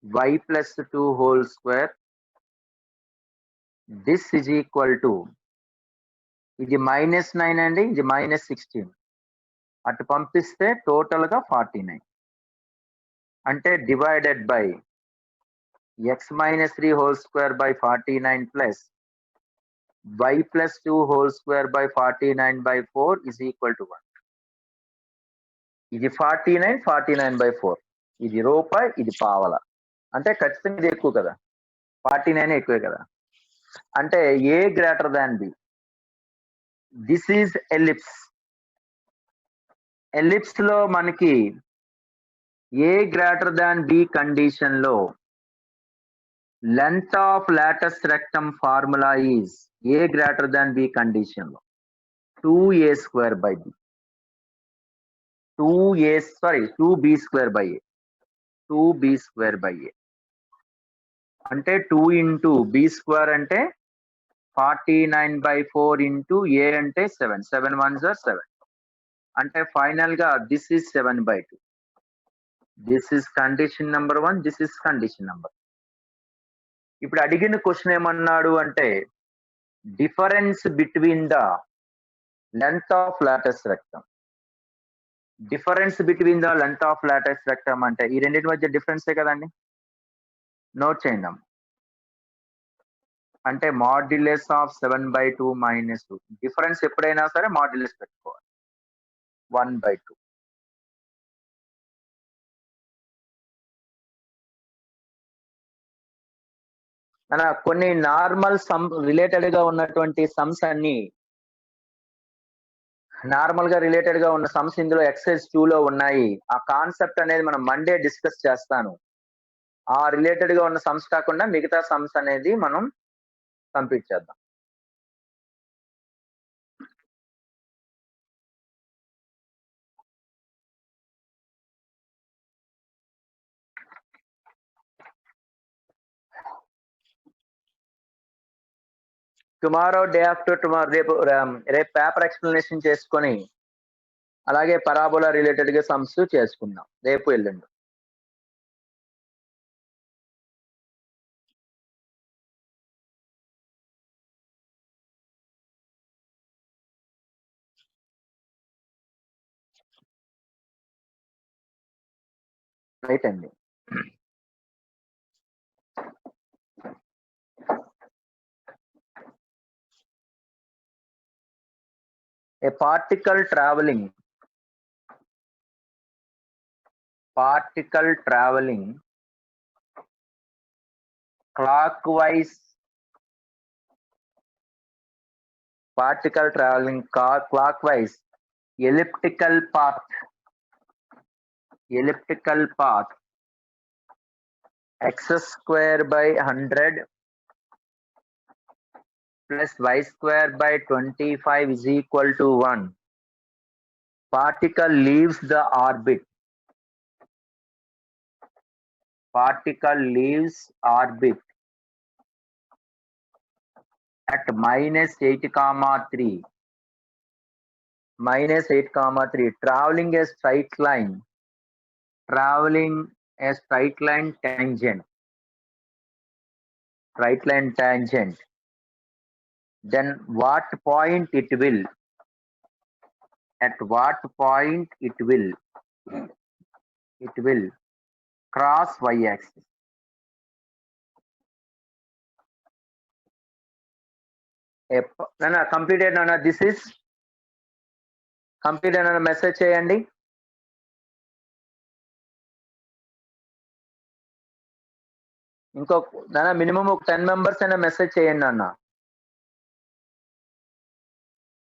y plus 2 whole square. This is equal to ఇది -9 అండి, ఇది -16 అటు పంపిస్తే టోటల్ గా 49. అంటే divided by x minus 3 whole square by 49 plus y plus 2 whole square by 49 by 4 is equal to 1. ఇది 49/4. ఇది రూపాయి, ఇది పావల. అంటే ఖచ్చితంగా ఇది ఎక్కువ కదా, 49 ఎక్కువే కదా. అంటే a greater than b. This is ellipse. Ellipse లో మనకి a greater than b condition లో length of latus rectum formula is a greater than b condition లో 2a square by b. 2b square by a. 2b square by a అంటే 2 into b square అంటే 49/4 into a అంటే 7. 7 1s are 7. అంటే final గా this is 7/2. This is condition number 1, this is condition number. ఇప్పుడు అడిగిన question ఏమన్నాడు అంటే difference between the length of latus rectum. Difference between the length of latus rectum అంటే ఈ రెండింటి మధ్య డిఫరెన్సే కదండి, నోట్ చేద్దాం. అంటే మాడ్యులస్ ఆఫ్ 7/2 - 2. డిఫరెన్స్ ఎప్పుడైనా సరే మాడ్యులస్ పెట్టుకోవాలి 1/2. మన కొన్ని నార్మల్ సమ్ రిలేటెడ్ గా ఉన్నటువంటి సమ్స్ అన్ని నార్మల్ గా రిలేటెడ్ గా ఉన్న సమ్స్ ఇందులో ఎక్సర్సైజ్ 2 లో ఉన్నాయి. ఆ కాన్సెప్ట్ అనేది మనం మండే డిస్కస్ చేస్తాను. ఆ రిలేటెడ్ గా ఉన్న సమ్స్ కాకుండా మిగతా సమ్స్ అనేది మనం కంప్లీట్ చేద్దాం. టుమారో, డే ఆఫ్టర్ టుమారో, రేపు పేపర్ ఎక్స్ప్లెనేషన్ చేసుకొని అలాగే పరాబోలా రిలేటెడ్ గా సమ్స్ చేసుకుందాం రేపు ఎల్లుండి. రైట్ అండి. A particle traveling clockwise, elliptical path x square by 100 plus y square by 25 is equal to 1. Particle leaves the orbit. At -8,3. Traveling a straight line tangent. Then at what point it will cross y-axis. Completed Nana, this is completed Nana, message cheyandi. ఇంకో నాన్న minimum ఒక 10 members అయినా message చేయండి అన్న.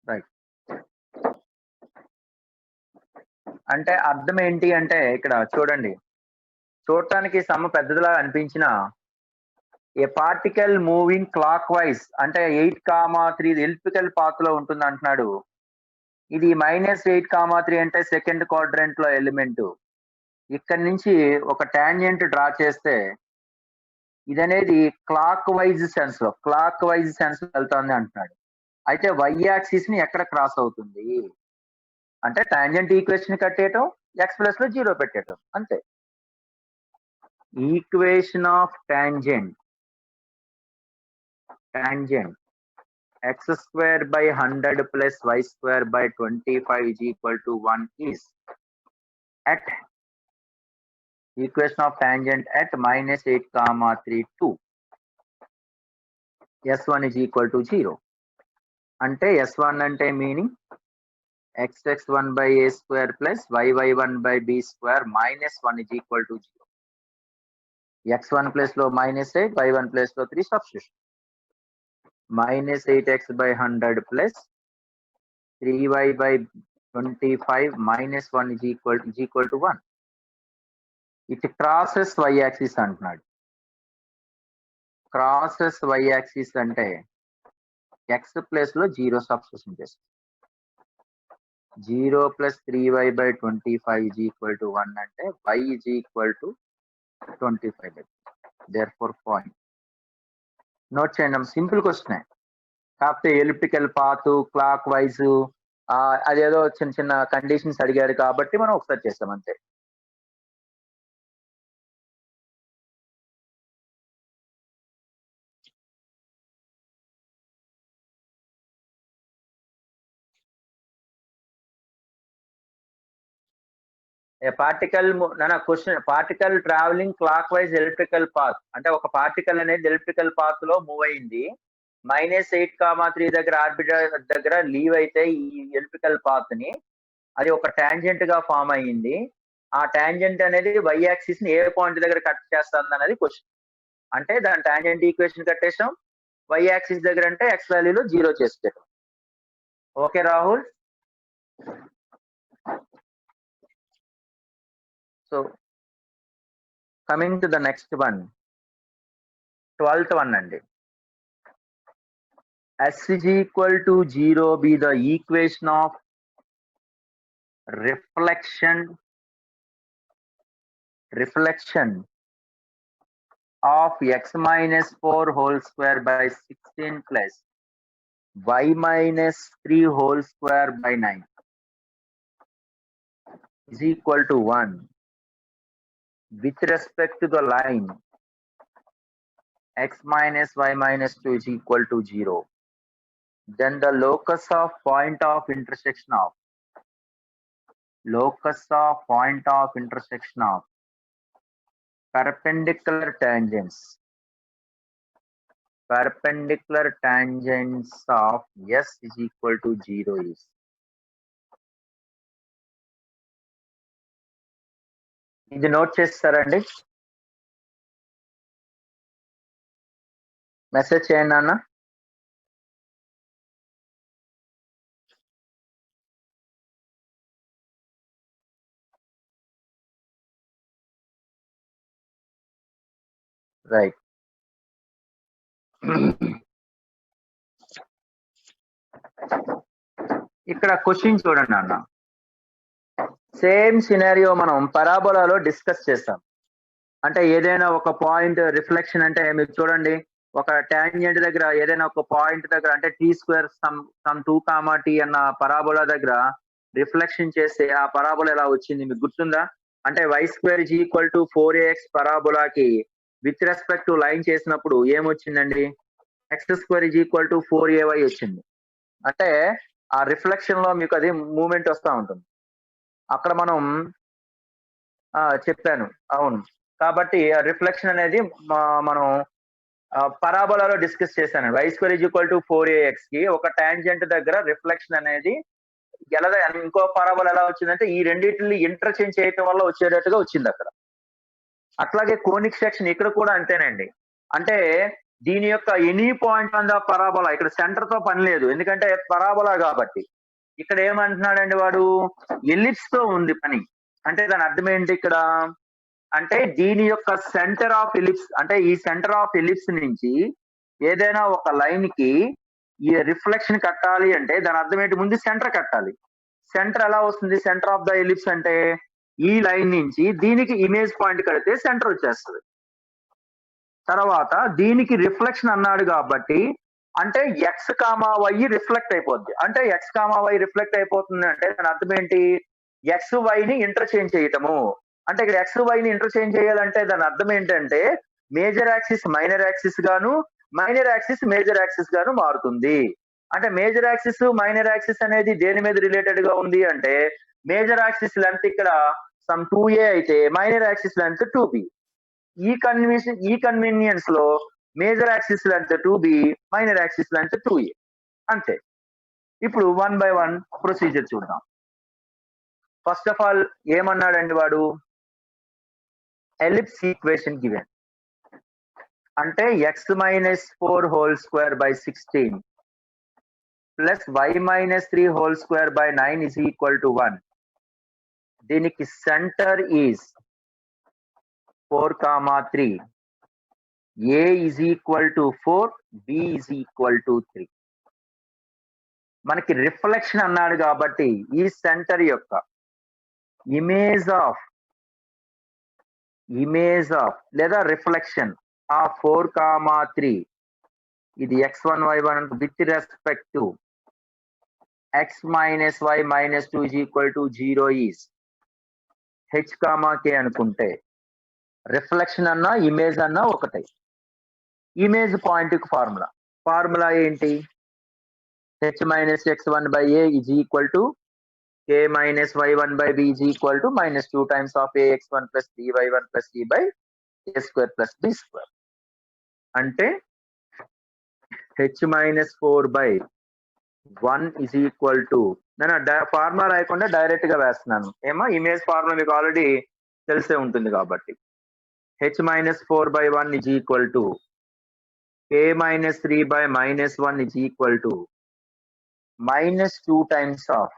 Right. అంటే అర్థం ఏంటి అంటే ఇక్కడ చూడండి, చూడటానికి సమ పెద్దదిలా అనిపించిన ఏ పార్టికల్ మూవింగ్ క్లాక్ వైజ్ అంటే 8,3 ఎలిప్టికల్ పాత్ లో ఉంటుంది అంటున్నాడు. ఇది -8,3 అంటే సెకండ్ క్వాడ్రంట్ లో ఎలిమెంట్. ఇక్కడ నుంచి ఒక టాంజెంట్ డ్రా చేస్తే ఇదనేది క్లాక్ వైజ్ సెన్స్ లో వెళ్తుంది అంటున్నాడు. అయితే వై యాక్సిస్ ని ఎక్కడ క్రాస్ అవుతుంది అంటే టాంజెంట్ ఈక్వేషన్ కట్టేయటం, x ప్లస్ లో 0 పెట్టేయటం అంతే. Equation of tangent x square by 100 plus y square by 25 is equal to 1 is at equation of tangent at -8,3 2. S1 is equal to 0. అంటే S1 అంటే meaning x(1 by a square plus y(1 by b square minus 1 is equal to 0. x1 plus లో -8, y1 plus లో 3 substitution. -8x by 100 plus 3y by 25 minus 1 is equal to 1. It crosses y-axis అంటున్నాడు. crosses y-axis అంటే x plus లో 0 substitution చేస్తాం. 0 plus 3y by 25 is equal to 1 అంటే y is equal to 25. Therefore point. Note చేయండి, simple question. కాకపోతే elliptical path, clock wise అదేదో చిన్న చిన్న కండిషన్స్ అడిగారు కాబట్టి మనం ఒకసారి చేస్తాం అంతే. Particle travelling clock wise elliptical path అంటే ఒక పార్టికల్ అనేది ఎలిప్టికల్ పాత్ లో మూవ్ అయింది. -8,3 దగ్గర ఆర్బిటర్ దగ్గర లీవ్ అయితే ఈ ఎలిప్టికల్ పాత్ ని అది ఒక టాంజెంట్ గా ఫామ్ అయ్యింది. ఆ టాంజెంట్ అనేది వై యాక్సిస్ ని ఏ పాయింట్ దగ్గర కట్ చేస్తుంది అనేది క్వశ్చన్. అంటే దాని టాంజెంట్ ఈక్వేషన్ కట్టేసాం, వై యాక్సిస్ దగ్గర అంటే ఎక్స్ వాల్యూలో 0 చేసేటం. Okay Rahul. So coming to the next one, 12th one అండి. S is equal to 0 be the equation of reflection of x minus 4 whole square by 16 plus y minus 3 whole square by 9 is equal to 1 with respect to the line x minus y minus 2 is equal to 0. Then the locus of point of intersection of perpendicular tangents of S is equal to 0 is. ఇది note చేస్తారండి, message చేయండి అన్న. Right. ఇక్కడ question చూడండి అన్న, same scenario మనం పరాబోలాలో discuss చేస్తాం. అంటే ఏదైనా ఒక పాయింట్ రిఫ్లెక్షన్ అంటే మీరు చూడండి, ఒక టాంజెంట్ దగ్గర ఏదైనా ఒక పాయింట్ దగ్గర అంటే టీ స్క్వేర్ సమ్ 2, t అన్న పరాబోలా దగ్గర రిఫ్లెక్షన్ చేస్తే ఆ పరాబోలా ఎలా వచ్చింది మీకు గుర్తుందా? అంటే y square is equal to 4ax పరాబోలాకి విత్ రెస్పెక్ట్ టు లైన్ చేసినప్పుడు ఏమొచ్చిందండి? x square is equal to 4ay వచ్చింది. అంటే ఆ రిఫ్లెక్షన్ లో మీకు అది మూమెంట్ వస్తూ ఉంటుంది. అక్కడ మనం చెప్పాను, అవును. కాబట్టి ఆ రిఫ్లెక్షన్ అనేది మనం పరాబోలాలో డిస్కస్ చేశాను. y square is equal to 4ax కి ఒక టాంజెంట్ దగ్గర రిఫ్లెక్షన్ అనేది ఎలా, ఇంకో పరాబోలా ఎలా వచ్చిందంటే ఈ రెండింటిని ఇంటర్చేంజ్ చేయటం వల్ల వచ్చేటట్టుగా వచ్చింది అక్కడ. అట్లాగే కోనిక్ సెక్షన్ ఇక్కడ కూడా అంతేనండి. అంటే దీని యొక్క any point on the parabola, ఇక్కడ సెంటర్ తో పని లేదు, ఎందుకంటే పరాబోలా కాబట్టి. ఇక్కడ ఏమంటున్నాడండి వాడు, ఎలిప్స్ తో ఉంది పని. అంటే దాని అర్థం ఏంటి ఇక్కడ అంటే దీని యొక్క సెంటర్ ఆఫ్ ఎలిప్స్, అంటే ఈ సెంటర్ ఆఫ్ ఎలిప్స్ నుంచి ఏదైనా ఒక లైన్ కి ఈ రిఫ్లెక్షన్ కట్టాలి అంటే దాని అర్థం ఏంటి, ముందు సెంటర్ కట్టాలి. సెంటర్ ఎలా వస్తుంది? సెంటర్ ఆఫ్ ద ఎలిప్స్ అంటే ఈ లైన్ నుంచి దీనికి ఇమేజ్ పాయింట్ కడితే సెంటర్ వచ్చేస్తుంది. తర్వాత దీనికి రిఫ్లెక్షన్ అన్నాడు కాబట్టి అంటే ఎక్స్ కామా వై రిఫ్లెక్ట్ అయిపోద్ది. అంటే ఎక్స్ కామా వై రిఫ్లెక్ట్ అయిపోతుంది అంటే దాని అర్థం ఏంటి, ఎక్స్ వైని ఇంటర్చేంజ్ చేయటము. అంటే ఇక్కడ ఎక్స్ వైని ఇంటర్చేంజ్ చేయాలంటే దాని అర్థం ఏంటంటే మేజర్ యాక్సిస్ మైనర్ యాక్సిస్ గాను, మైనర్ యాక్సిస్ మేజర్ యాక్సిస్ గాను మారుతుంది. అంటే మేజర్ యాక్సిస్ మైనర్ యాక్సిస్ అనేది దేని మీద రిలేటెడ్ గా ఉంది అంటే మేజర్ యాక్సిస్ లెంత్ ఇక్కడ సమ్ 2a అయితే మైనర్ యాక్సిస్ లెంత్ 2b. ఈ కన్వీనియన్స్ లో major axis length 2b, minor axis length 2a. అంతే. ఇప్పుడు 1 by 1 ప్రొసీజర్ చూద్దాం. ఫస్ట్ ఆఫ్ ఆల్ ఏమన్నాడండి వాడు, ఎలిప్స్ ఈక్వేషన్ గివెన్ అంటే x minus 4 whole square by 16 plus y minus 3 whole square by 9 is equal to 1. దీనికి centre is 4, 3. a is equal to 4, b is equal to 3. మనకి reflection అన్నాడు కాబట్టి ఈ centre యొక్క image of లేదా reflection ఆ 4, 3 ఇది x1 y1 with respect to x minus y minus 2 is equal to 0 is h, k అనుకుంటే రిఫ్లెక్షన్ అన్నా ఇమేజ్ అన్నా ఒకటే. ఇమేజ్ పాయింట్ కి ఫార్ములా ఏంటి, h minus x1 by a is equal to k minus y1 by b is equal to minus 2 times of ax1 plus by1 plus c by a square plus b square. అంటే h minus 4 by 1 is equal to, నేను formula రాయకుండా direct గా వేస్తున్నాను. ఏమో image formula మీకు already తెలిసే ఉంటుంది కాబట్టి h minus 4 by 1 is equal to k minus 3 by minus 1 is equal to minus 2 times of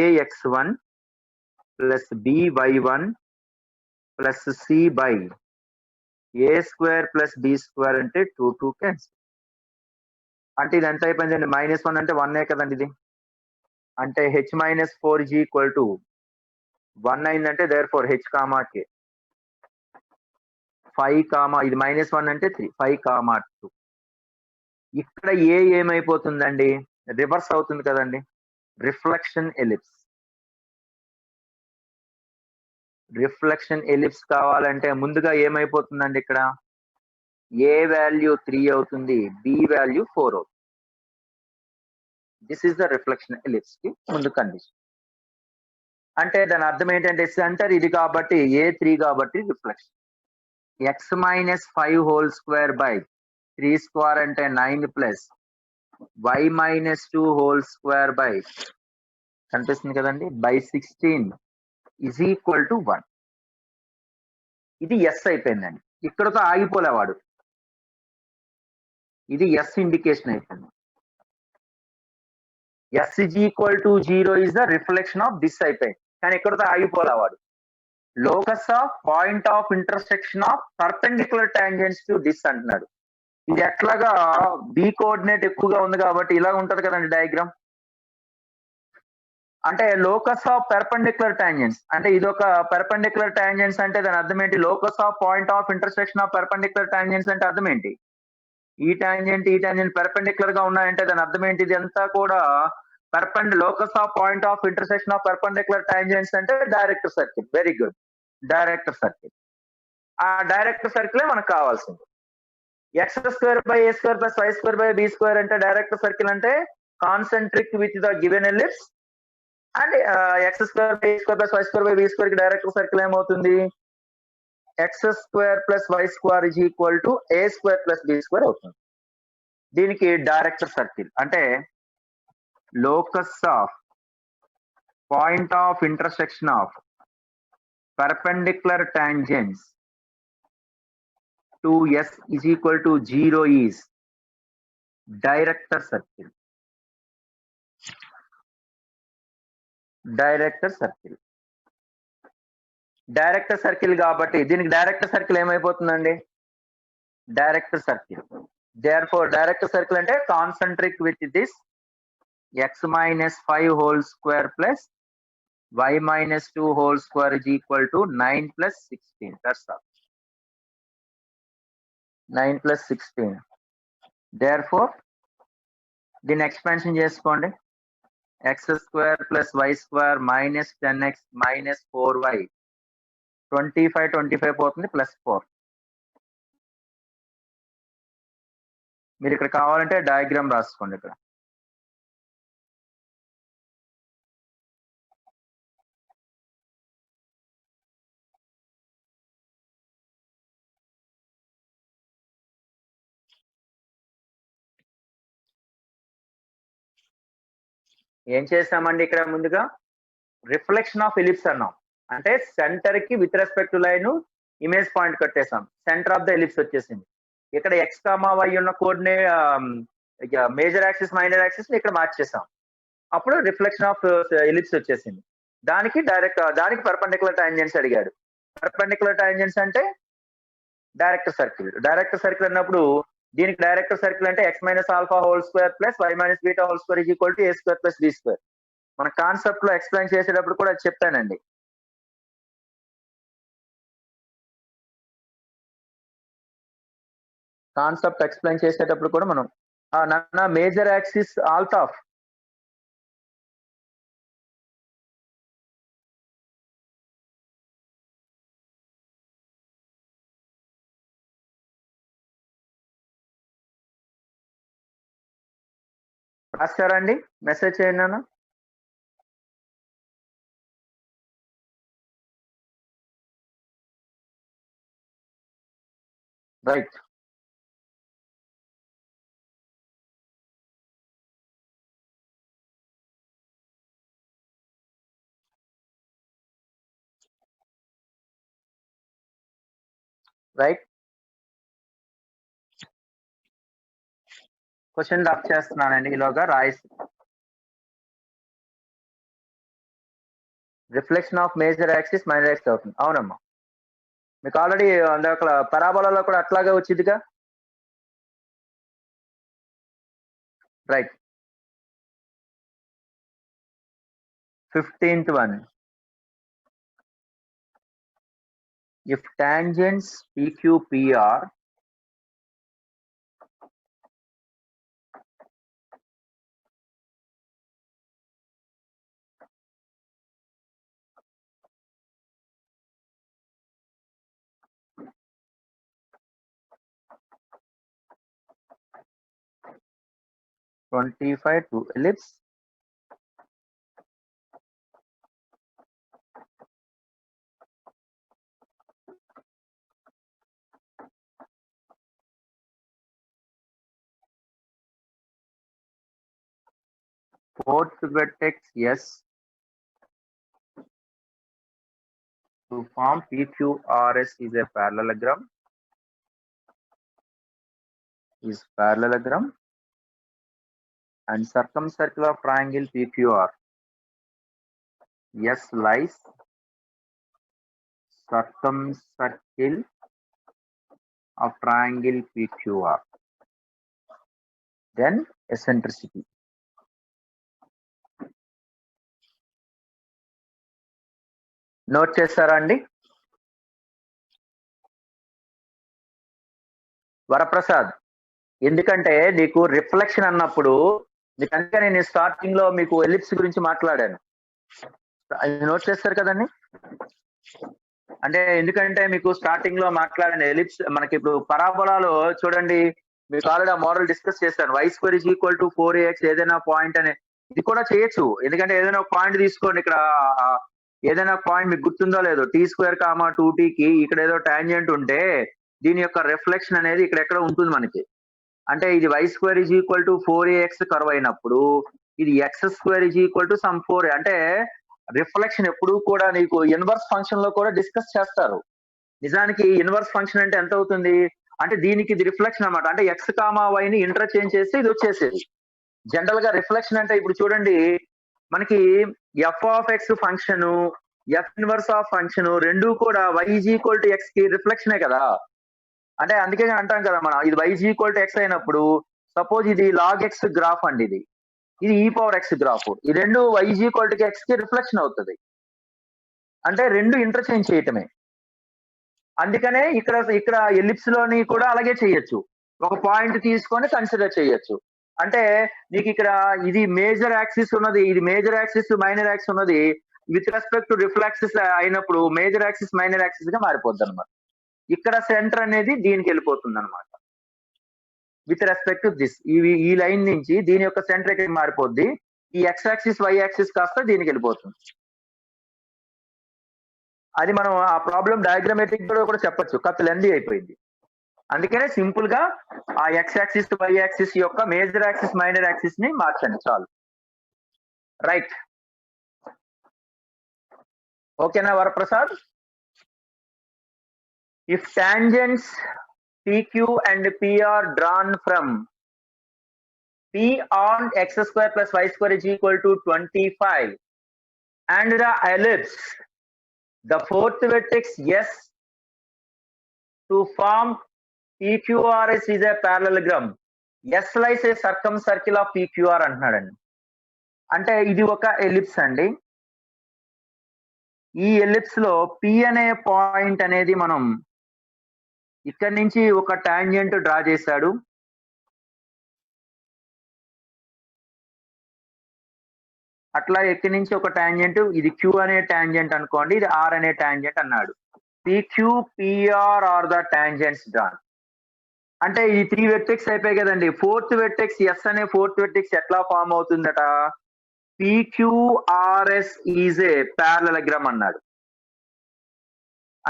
ax1 plus by1 plus c by a square plus b square అంటే 2 cancel. అంటే ఇది ఎంత అయిపోయిందండి, -1 అంటే 1 కదండి ఇది. అంటే h minus 4 is equal to 1 అయిందంటే దేర్ ఫోర్ h, k 5, ఇది -1 అంటే 3, 5, 2. ఇక్కడ ఏమైపోతుందండి, రివర్స్ అవుతుంది కదండి, రిఫ్లెక్షన్ ఎలిప్స్. రిఫ్లెక్షన్ ఎలిప్స్ కావాలంటే ముందుగా ఏమైపోతుందండి, ఇక్కడ ఏ వాల్యూ 3 అవుతుంది, బి వాల్యూ 4 అవుతుంది. This is the reflection ellipse కి ముందు కండిషన్. అంటే దాని అర్థం ఏంటంటే సెంటర్ ఇది కాబట్టి ఏ 3 కాబట్టి reflection. X minus 5 whole square by 3 square అంటే 9 plus y minus 2 whole square by కనిపిస్తుంది కదండి బై 16 ఈజ్ ఈక్వల్ టు 1. ఇది ఎస్ అయిపోయిందండి, ఇక్కడతో ఆగిపోలేవాడు, ఇది ఎస్ ఇండికేషన్ అయిపోయింది. S is equal to 0 is the reflection of this అయిపోయింది, కానీ ఇక్కడతో ఆగిపోలేవాడు. Locus of point of intersection of perpendicular tangents to this అంటున్నాడు. ఇది ఎట్లాగా బి కోఆర్డినేట్ ఎక్కువగా ఉంది కాబట్టి ఇలా ఉంటది కదండి డయాగ్రామ్. అంటే లోకస్ ఆఫ్ పెర్పెండిక్యులర్ టాంజెంట్స్ అంటే ఇది ఒక పెర్పెండిక్యులర్ టాంజెంట్స్ అంటే దాని అర్థం ఏంటి, locus of point of intersection of perpendicular tangents అంటే అర్థం ఏంటి, ఈ టాంజెంట్ పెర్పెండిక్యులర్ గా ఉన్నాయంటే దాని అర్థం ఏంటి, ఇది అంతా కూడా locus of point of intersection of perpendicular tangents అంటే direct circle. Very good, direct circle. ఆ డైరెక్ట్ సర్కిలే మనకు కావాల్సింది. X square by A square plus why square by B square అంటే డైరెక్ట్ సర్కిల్ అంటే concentric with the given ellipse. And X square by A square plus why square by B square కి direct circle ఏమవుతుంది, X square plus why square is equal to A square plus B square అవుతుంది. దీనికి direct circle అంటే locus of point of intersection of perpendicular tangents to S is equal to 0 is director circle. Director circle. Director circle కాబట్టి దీనికి director circle ఏమైపోతుందండి, director circle. Therefore director circle అంటే concentric with this x minus 5 whole square plus y minus 2 whole square is equal to 9 plus 16. That's all. 9 plus 16. Therefore దీన్ని expansion చేసుకోండి, X square plus why square minus 10x minus 4y 25 పోతుంది plus 4. మీరు ఇక్కడ కావాలంటే diagram రాసుకోండి. ఇక్కడ ఏం చేస్తామండి, ఇక్కడ ముందుగా రిఫ్లెక్షన్ ఆఫ్ ఎలిప్స్ అన్నాం, అంటే సెంటర్ కి with respect to line image point కట్టేసాం, సెంటర్ ఆఫ్ ద ఎలిప్స్ వచ్చేసింది. ఇక్కడ ఎక్స్ కామా వై ఉన్న coordinate major axis minor axis ఇక్కడ మార్చేసాం, అప్పుడు రిఫ్లెక్షన్ ఆఫ్ ఎలిప్స్ వచ్చేసింది. దానికి పర్పెండిక్యులర్ టాంజెంట్స్ అడిగాడు. పర్పెండిక్యులర్ టాంజెంట్స్ అంటే డైరెక్టర్ సర్కిల్. డైరెక్టర్ సర్కిల్ అన్నప్పుడు దీనికి డైరెక్టర్ సర్కిల్ అంటే X minus alpha whole square plus Y minus beta whole square is equal to A square plus B square. మన concept లో explain చేసేటప్పుడు కూడా చెప్పానండి. కాన్సెప్ట్ ఎక్స్ప్లెయిన్ చేసేటప్పుడు కూడా మనం నాన్న మేజర్ యాక్సిస్ ఆల్తాఫ్ రాస్తారండి, మెసేజ్ చేయండి నాన్న. రైట్. రైట్, క్వశ్చన్ డ్రాప్ చేస్తున్నానండి ఈలోగా రాయిస్. Reflection of major axis minor axis అవుతుంది. అవునమ్మా, మీకు ఆల్రెడీ అక్కడ పరాబోలాలో కూడా అట్లాగే వచ్చిందిగా. Right. 15th one. If tangents PQ PR 25 to ellipse. Fourth vertex S to form PQRS is a parallelogram. And circumcircle of triangle PQR. S lies circumcircle of triangle PQR. Then eccentricity. Note చేస్తారా అండి? వరప్రసాద్, ఎందుకంటే నీకు reflection అన్నప్పుడు నీకు అందుకే నేను starting లో మీకు ఎలిప్స్ గురించి మాట్లాడాను. నోట్ చేస్తారు కదండి? అంటే ఎందుకంటే మీకు స్టార్టింగ్ లో మాట్లాడిన ఎలిప్స్ మనకి ఇప్పుడు పరాబోలాలో చూడండి, మీకు ఆల్రెడీ ఆ మోడల్ డిస్కస్ చేశాను. y² = 4ax ఏదైనా పాయింట్ అనే ఇది కూడా చేయొచ్చు. ఎందుకంటే ఏదైనా ఒక పాయింట్ తీసుకోండి, ఇక్కడ ఏదైనా పాయింట్ మీకు గుర్తుందో లేదో, t² 2tకి ఇక్కడ ఏదో టాంజెంట్ ఉంటే దీని యొక్క రిఫ్లెక్షన్ అనేది ఇక్కడ ఎక్కడ ఉంటుంది మనకి. అంటే ఇది y² = 4ax కర్వ్ అయినప్పుడు ఇది x² = 4a. అంటే రిఫ్లెక్షన్ ఎప్పుడు కూడా నీకు ఇన్వర్స్ ఫంక్షన్ లో కూడా డిస్కస్ చేస్తారు. నిజానికి ఇన్వర్స్ ఫంక్షన్ అంటే ఎంత అవుతుంది అంటే దీనికి ఇది రిఫ్లెక్షన్ అన్నమాట. అంటే x, y ని ఇంటర్చేంజ్ చేస్తే ఇది వచ్చేసేది. జనరల్ గా రిఫ్లెక్షన్ అంటే ఇప్పుడు చూడండి, మనకి f(x) function, f inverse of function రెండు కూడా y = x కి రిఫ్లెక్షనే కదా. అంటే అందుకే అంటాం కదా మనం, ఇది y = x అయినప్పుడు సపోజ్ ఇది log x గ్రాఫ్ అండి, ఇది e⁻x గ్రాఫ్, ఈ రెండు y = x కి రిఫ్లెక్షన్ అవుతుంది. అంటే రెండు ఇంటర్చేంజ్ చేయటమే. అందుకనే ఇక్కడ ఎలిప్స్ లోని కూడా అలాగే చేయొచ్చు. ఒక పాయింట్ తీసుకొని కన్సిడర్ చేయొచ్చు. అంటే నీకు ఇక్కడ ఇది మేజర్ యాక్సిస్ ఉన్నది, ఇది మేజర్ యాక్సిస్, మైనర్ యాక్సిస్ ఉన్నది. విత్ రెస్పెక్ట్ టు రిఫ్లెక్సెస్ అయినప్పుడు మేజర్ యాక్సిస్ మైనర్ యాక్సిస్ గా మారిపోద్ది అనమాట. ఇక్కడ సెంటర్ అనేది దీనికి వెళ్ళిపోతుంది అనమాట. విత్ రెస్పెక్ట్ టు దిస్, ఈ లైన్ నుంచి దీని యొక్క సెంటర్ ఎక్కడ మారిపోద్ది, ఈ ఎక్స్ యాక్సిస్ వై యాక్సిస్ కాస్త దీనికి వెళ్ళిపోతుంది. అది మనం ఆ ప్రాబ్లం డయాగ్రామేటిక్ కూడా చెప్పొచ్చు, కాస్త లెందీ అయిపోయింది. అందుకనే సింపుల్ గా ఆ ఎక్స్ యాక్సిస్ వై యాక్సిస్ యొక్క మేజర్ యాక్సిస్ మైనర్ యాక్సిస్ ని మార్చండి చాలు. రైట్, ఓకేనా Varaprasad? If tangents PQ and P are drawn from P on x² + y² = 25 and the ellipse, the fourth vertex S to form PQRS is a parallelogram. S lies a circumcircle of PQR అంటున్నాడండి. అంటే ఇది ఒక ellipse అండి. ఈ ellipse లో P అనే point అనేది మనం ఇక్కడ నుంచి ఒక టాంజెంట్ డ్రా చేశాడు. అట్లా ఎక్కడి నుంచి ఒక టాంజెంట్, ఇది Q అనే టాంజెంట్ అనుకోండి, ఇది R అనే టాంజెంట్ అన్నాడు. PQ, PR are the tangents drawn. అంటే ఈ 3 వెర్టెక్స్ అయిపోయాయి కదండి. ఫోర్త్ వెర్టెక్స్ S అనే ఫోర్త్ వెర్టెక్స్ ఎట్లా ఫామ్ అవుతుందట, PQRS ఈజ్ ఏ ప్యారలెలోగ్రామ్ అన్నాడు.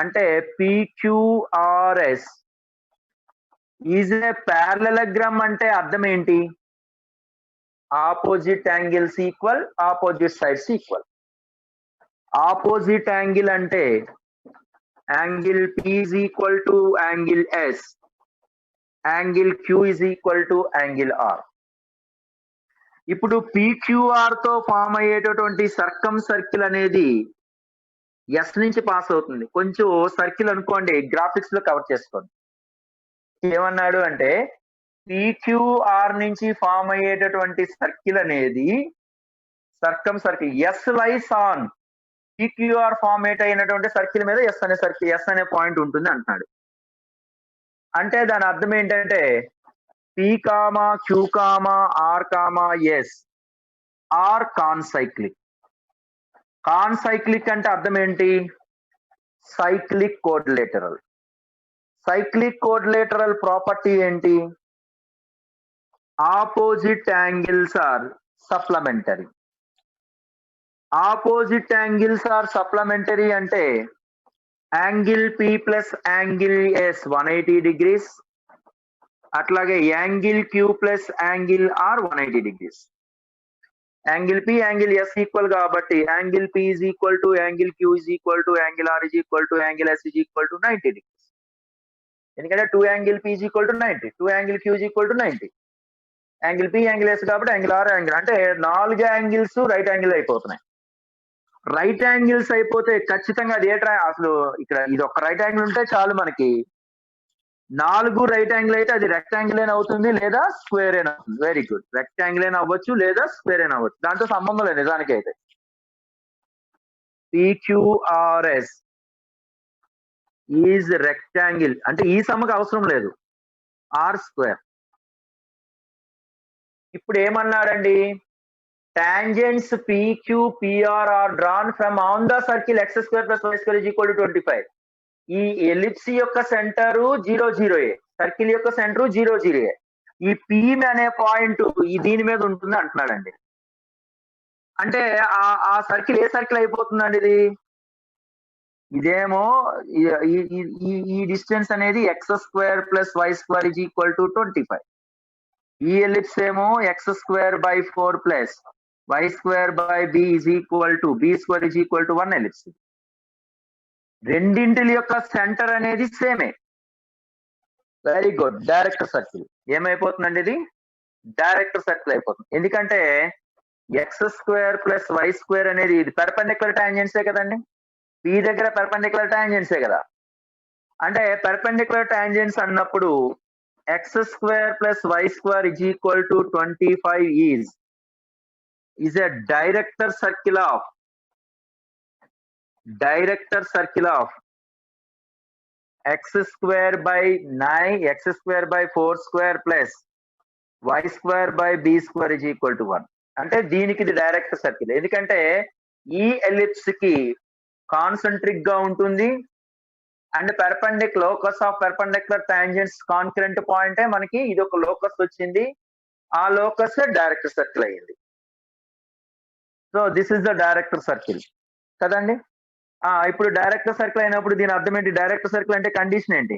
అంటే PQRS ఈజ్ ఏ ప్యారలెలోగ్రామ్ అంటే అర్థం ఏంటి? Opposite angles equal, opposite sides equal. Opposite angle అంటే angle P is equal to angle S, angle Q is equal to angle R. ఇప్పుడు PQR తో form అయ్యేటటువంటి circumcircle అనేది S నుంచి pass అవుతుంది. కొంచెం సర్కిల్ అనుకోండి, గ్రాఫిక్స్ లో కవర్ చేసుకోండి. ఏమన్నాడు అంటే PQR నుంచి ఫామ్ అయ్యేటటువంటి సర్కిల్ అనేది circumcircle S lies on PQR format అయినటువంటి సర్కిల్ మీద S అనే సర్కిల్, S అనే పాయింట్ ఉంటుంది అంటున్నాడు. అంటే దాని అర్థం ఏంటంటే P, Q, R, S are concyclic. Concyclic అంటే అర్థం ఏంటి? Cyclic quadrilateral. Cyclic quadrilateral property ఏంటి? opposite angles are supplementary. Opposite angles are supplementary ante angle P plus angle S 180 degrees. అట్లాగే angle Q plus angle R 180 degrees. Angle P angle S equal కాబట్టి angle P is equal to angle Q is equal to angle R is equal to angle S is equal to 90 degrees. ఎందుకంటే 2 angle P is equal to 90, 2 angle Q is equal to 90. Angle P angle S కాబట్టి angle R angle అంటే 4 angles right angle అయిపోతున్నాయి. Right angles అయిపోతే ఖచ్చితంగా అది అసలు ఇక్కడ ఇది ఒక రైట్ యాంగిల్ ఉంటే చాలు మనకి. 4 రైట్ యాంగిల్ అయితే అది రెక్టాంగిల్ అయినా అవుతుంది లేదా స్క్వేర్ అయినా అవుతుంది. Very good. రెక్టాంగిల్ అయినా అవ్వచ్చు లేదా స్క్వేర్ అయినా అవ్వచ్చు, దాంతో సంబంధం లేదు నిజానికి అయితే. PQRS ఈజ్ రెక్టాంగిల్ అంటే ఈ సమ్మకి అవసరం లేదు, ఆర్ స్క్వేర్. ఇప్పుడు ఏమన్నాడండి, tangents PQ PR are drawn from on the circle x square plus y square is equal to 25. ఈ ఎలిప్స్ యొక్క సెంటర్ 0 0 ఏ, సర్కిల్ యొక్క సెంటర్ 0 0 ఏ. ఈ P అనే పాయింట్ ఈ దీని మీద ఉంటుంది అంటున్నాడండి. అంటే ఆ సర్కిల్ ఏ సర్కిల్ అయిపోతుందండి ఇది? ఇదేమో ఈ డిస్టెన్స్ అనేది x square plus y square is equal to 25. ఈ ఎలిప్స్ ఏమో x square by 4 plus y square by b is equal to b square is equal to 1 ellipse. రెండింటి యొక్క సెంటర్ అనేది సేమే. Very good. డైరెక్ట్ సర్కిల్ ఏమైపోతుందండి, ఇది direct circle అయిపోతుంది. ఎందుకంటే x square plus why square అనేది ఇది పెర్పెండిక్యులర్ టాంజెంట్సే కదండి. పి దగ్గర పెర్పెండిక్యులర్ టాంజెంట్సే కదా. అంటే పెర్పెండిక్యులర్ టాంజెంట్స్ అన్నప్పుడు x square plus why square is equal to 25 is a director circle of x square by 9 x square by 4 square plus y square by b square is equal to 1. అంటే దీనికి ఇది direct circle. ఎందుకంటే ఈ ellipse కి concentric గా ఉంటుంది and locus of perpendicular tangents concurrent పాయింటే మనకి ఇది ఒక లోకస్ వచ్చింది. ఆ లోకస్ డైరెక్ట్ సర్కిల్ అయ్యింది. So this is the director circle కదండి. ఇప్పుడు డైరెక్ట్ సర్కిల్ అయినప్పుడు దీని అర్థం ఏంటి? డైరెక్ట్ సర్కిల్ అంటే కండిషన్ ఏంటి?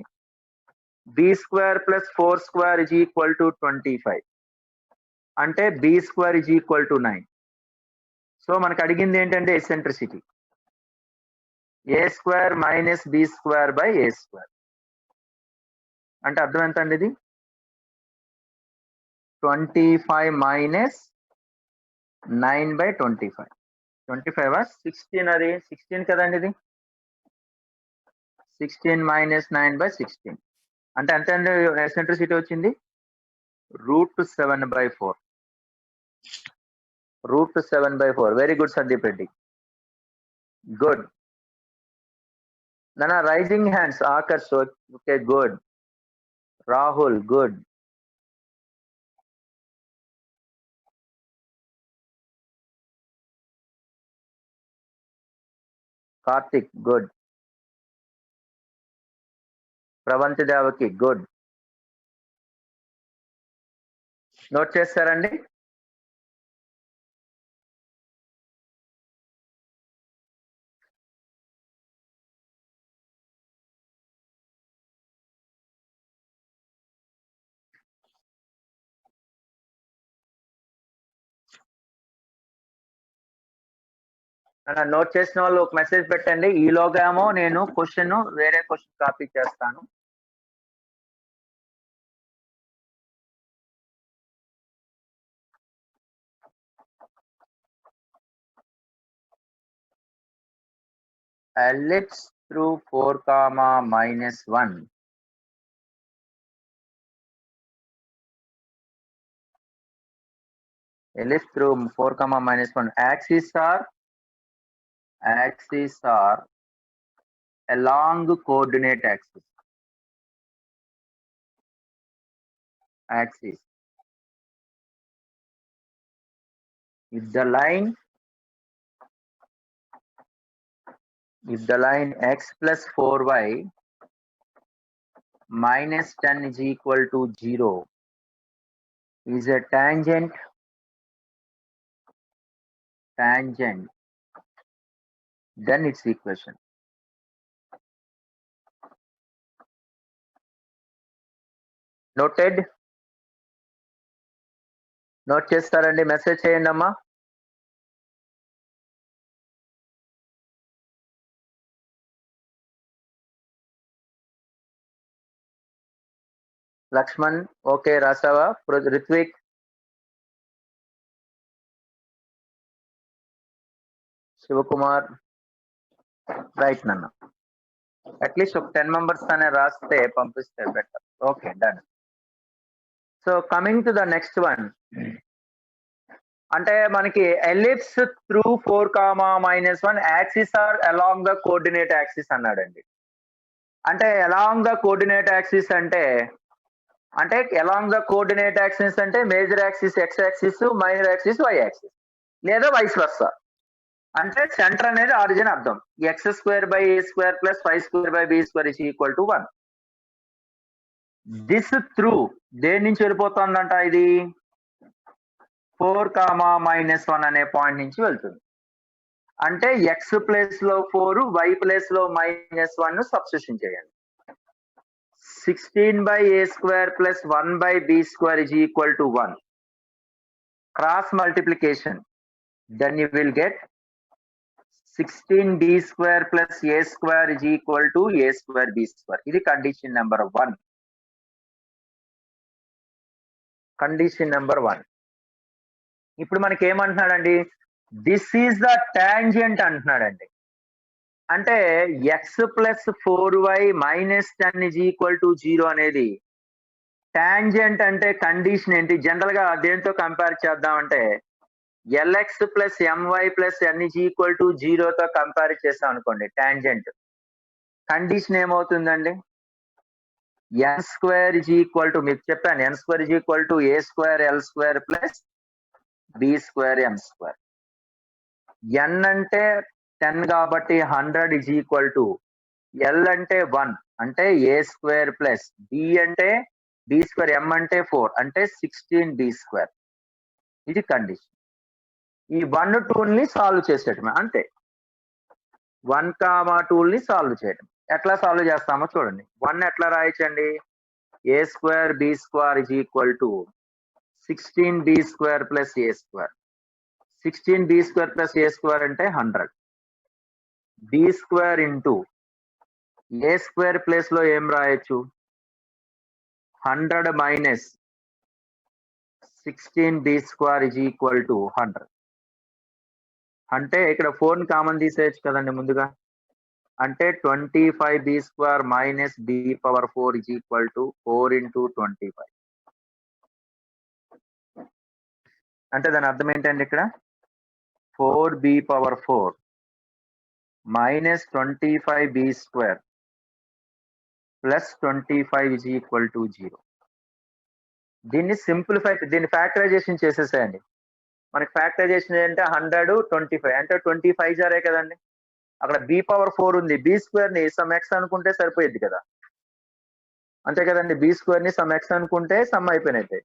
B square plus 4 square is equal to 25 అంటే b square is equal to 9. So మనకు అడిగింది ఏంటంటే eccentricity, a square minus B square by A square. అంటే అర్థం ఎంత అండి ఇది? 25 మైనస్ 9 బై 25. 25 16 అది 16 కదండి. ఇది 16 మైనస్ 9 బై 16 అంటే ఎంత అండి ఎసెంట్రిసిటీ వచ్చింది? √7/4. √7/4. Very good Sandeep Reddy. Good. నానా raising hands. Akarsh okay good. Rahul good. Karthik good. Pravanthi Devaki good. Note చేస్తారండి? నోట్ చేసిన వాళ్ళు ఒక మెసేజ్ పెట్టండి. ఈలోగా ఏమో నేను వేరే క్వశ్చన్ కాపీ చేస్తాను. ellipse through 4, -1. Ellipse through 4, -1. Axes are along coordinate axis. Axis. If the line x plus 4y minus 10 is equal to 0, is a tangent then its equation. Noted? Note చేస్తారండి, message చేయండి అమ్మా. Lakshman okay రాసావా? Rithvik Shivakumar right నాన్న. At least ఒక 10 members అనే రాస్తే పంపిస్తే better. Okay done. So coming to the next one, అంటే మనకి ellipse through 4, axis are along the coordinate axis అన్నాడండి. అంటే అలాంగ్ ద కోఆర్డినేట్ యాక్సిస్ అంటే అలాంగ్ ద కోఆర్డినేట్ యాక్సిస్ అంటే major axis x axis, minor axis y axis, లేదా vice versa. అంటే centre అనేది origin అర్థం. x² + a² + b² is equal to 1. This through దేని నుంచి వెళ్ళిపోతుందంట? ఇది 4, అనే పాయింట్ నుంచి వెళ్తుంది. అంటే x ప్లేస్ లో 4, y ప్లేస్ లో -1 సబ్స్టిట్యూషన్ చేయండి. 16/a² + 1/b² is equal to 1. Cross multiplication, then you will get 16d² + a² is equal to a² b². ఇది కండిషన్ నెంబర్ 1. Condition number 1. ఇప్పుడు మనకి ఏమంటున్నాడండి? దిస్ ఈజ్ ద టాంజెంట్ అంటున్నాడండి. అంటే x + 4y - 10 is equal to 0 అనేది tangent. అంటే condition ఏంటి? General గా దేంతో కంపేర్ చేద్దామంటే lx + my + n is equal to 0 తో కంపేర్ చేస్తాం అనుకోండి టాంజెంట్. కండిషన్ ఏమవుతుందండి? n² is equal to, మీకు చెప్పాను, n² is equal to a² l² + b² m². n అంటే 10 కాబట్టి 100 is equal to l అంటే 1 అంటే a² ప్లస్ b అంటే b², m అంటే 4 అంటే 16b². ఇది కండిషన్. ఈ 1, 2 సాల్వ్ చేసేయటమే అంతే. 1, 2 సాల్వ్ చేయడం. ఎట్లా సాల్వ్ చేస్తామో చూడండి. 1 ఎట్లా రాయొచ్చండి? a² b² is equal to 16b² + a². 16b² + a² అంటే 100. b² ఇంటూ a² ప్లేస్ లో ఏం రాయొచ్చు? 100 - 16b² is equal to 100. అంటే ఇక్కడ 4 కామన్ తీసేయచ్చు కదండి ముందుగా. అంటే 25b² - b⁴ is equal to 4 × 25. అంటే దాని అర్థం ఏంటండి? ఇక్కడ 4b⁴ - 25b² + 25 is equal to 0. దీన్ని దీన్ని ఫ్యాక్టరైజేషన్ చేసేసేయండి. మనకి ఫ్యాక్టరైజేషన్ ఏంటంటే 100, 25 అంటే 25 కదండి. అక్కడ b⁴ ఉంది. b² ని సమ్ x అనుకుంటే సరిపోయింది కదా, అంతే కదండి. b² ని సమ్ x అనుకుంటే సమ్ అయిపోయినట్టే.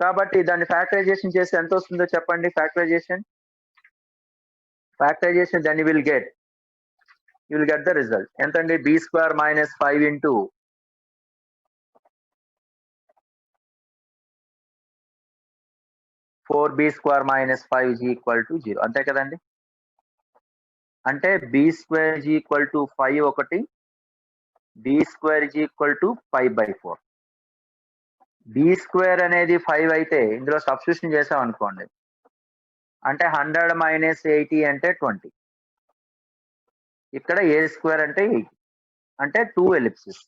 కాబట్టి దాన్ని ఫ్యాక్టరైజేషన్ చేసి ఎంత వస్తుందో చెప్పండి? Factorisation then you will get the result. ఎంతండి? b² - 5 into 4b² - 5 is equal to 0. అంతే కదండి. అంటే b² is equal to 5 ఒకటి, b² is equal to 5/4. b² అనేది 5 అయితే ఇందులో సబ్స్టిట్యూషన్ చేసాం అనుకోండి, అంటే 100 - 80 అంటే 20. ఇక్కడ a² అంటే 8. అంటే 2 ఎలిప్సెస్.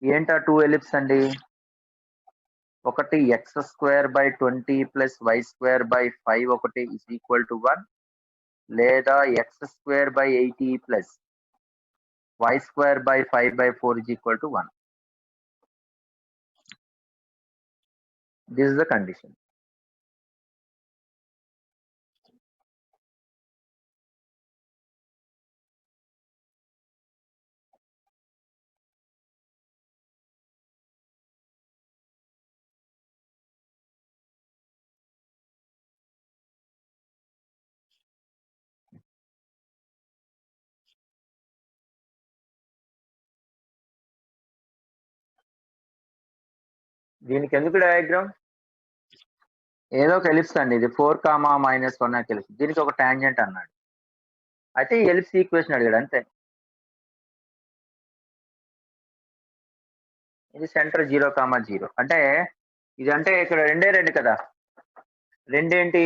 ఏంటా 2 ఎలిప్స్ అండి? ఒకటి x²/20 + y² 5 is equal to 1, లేదా x²/80 + y² 5/4 is equal to 1. This is the condition. దీనికి ఎందుకు డయాగ్రామ్? ఏదో ఒక ఎలిప్స్ అండి ఇది 4, -1 దీనికి ఒక టాంజెంట్ అన్నాడు. అయితే ఈ ఎలిప్స్ ఈక్వేషన్ అడిగాడు అంతే. ఇది సెంటర్ 0, 0 అంటే ఇది అంటే ఇక్కడ రెండు కదా. రెండేంటి?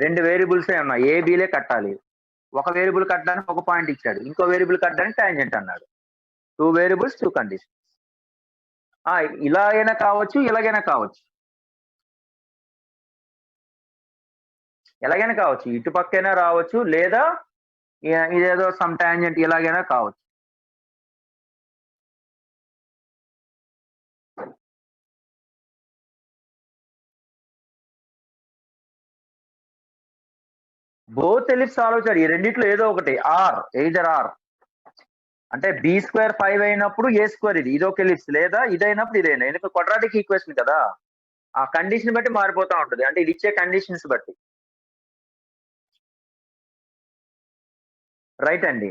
2 వేరియబుల్సే ఉన్నాయి. ఏ బిలే కట్టాలి. ఒక వేరియబుల్ కట్టడానికి ఒక పాయింట్ ఇచ్చాడు. ఇంకో వేరియబుల్ కట్టడానికి టాంజెంట్ అన్నాడు. 2 వేరియబుల్స్ 2 కండిషన్స్. ఇలా అయినా కావచ్చు, ఇలాగైనా కావచ్చు. ఎలాగైనా కావచ్చు. ఇటు పక్కైనా రావచ్చు, లేదా ఇదేదో సమ్ టాంజెంట్ ఇలాగైనా కావచ్చు. బోత్ ఎలిప్స్ సాల్వ్ చేయాలి. ఈ రెండిట్లో ఏదో ఒకటి ఎయిదర్ ఆర్ అంటే b² 5 అయినప్పుడు a² ఇది ఒక ఎలిప్స్, లేదా ఇదైనప్పుడు ఇదైనా. ఎందుకంటే క్వాడ్రాటిక్ ఈక్వేషన్ కదా, ఆ కండిషన్ బట్టి మారిపోతా ఉంటుంది. అంటే ఇది ఇచ్చే కండిషన్స్ బట్టి. రైట్ అండి.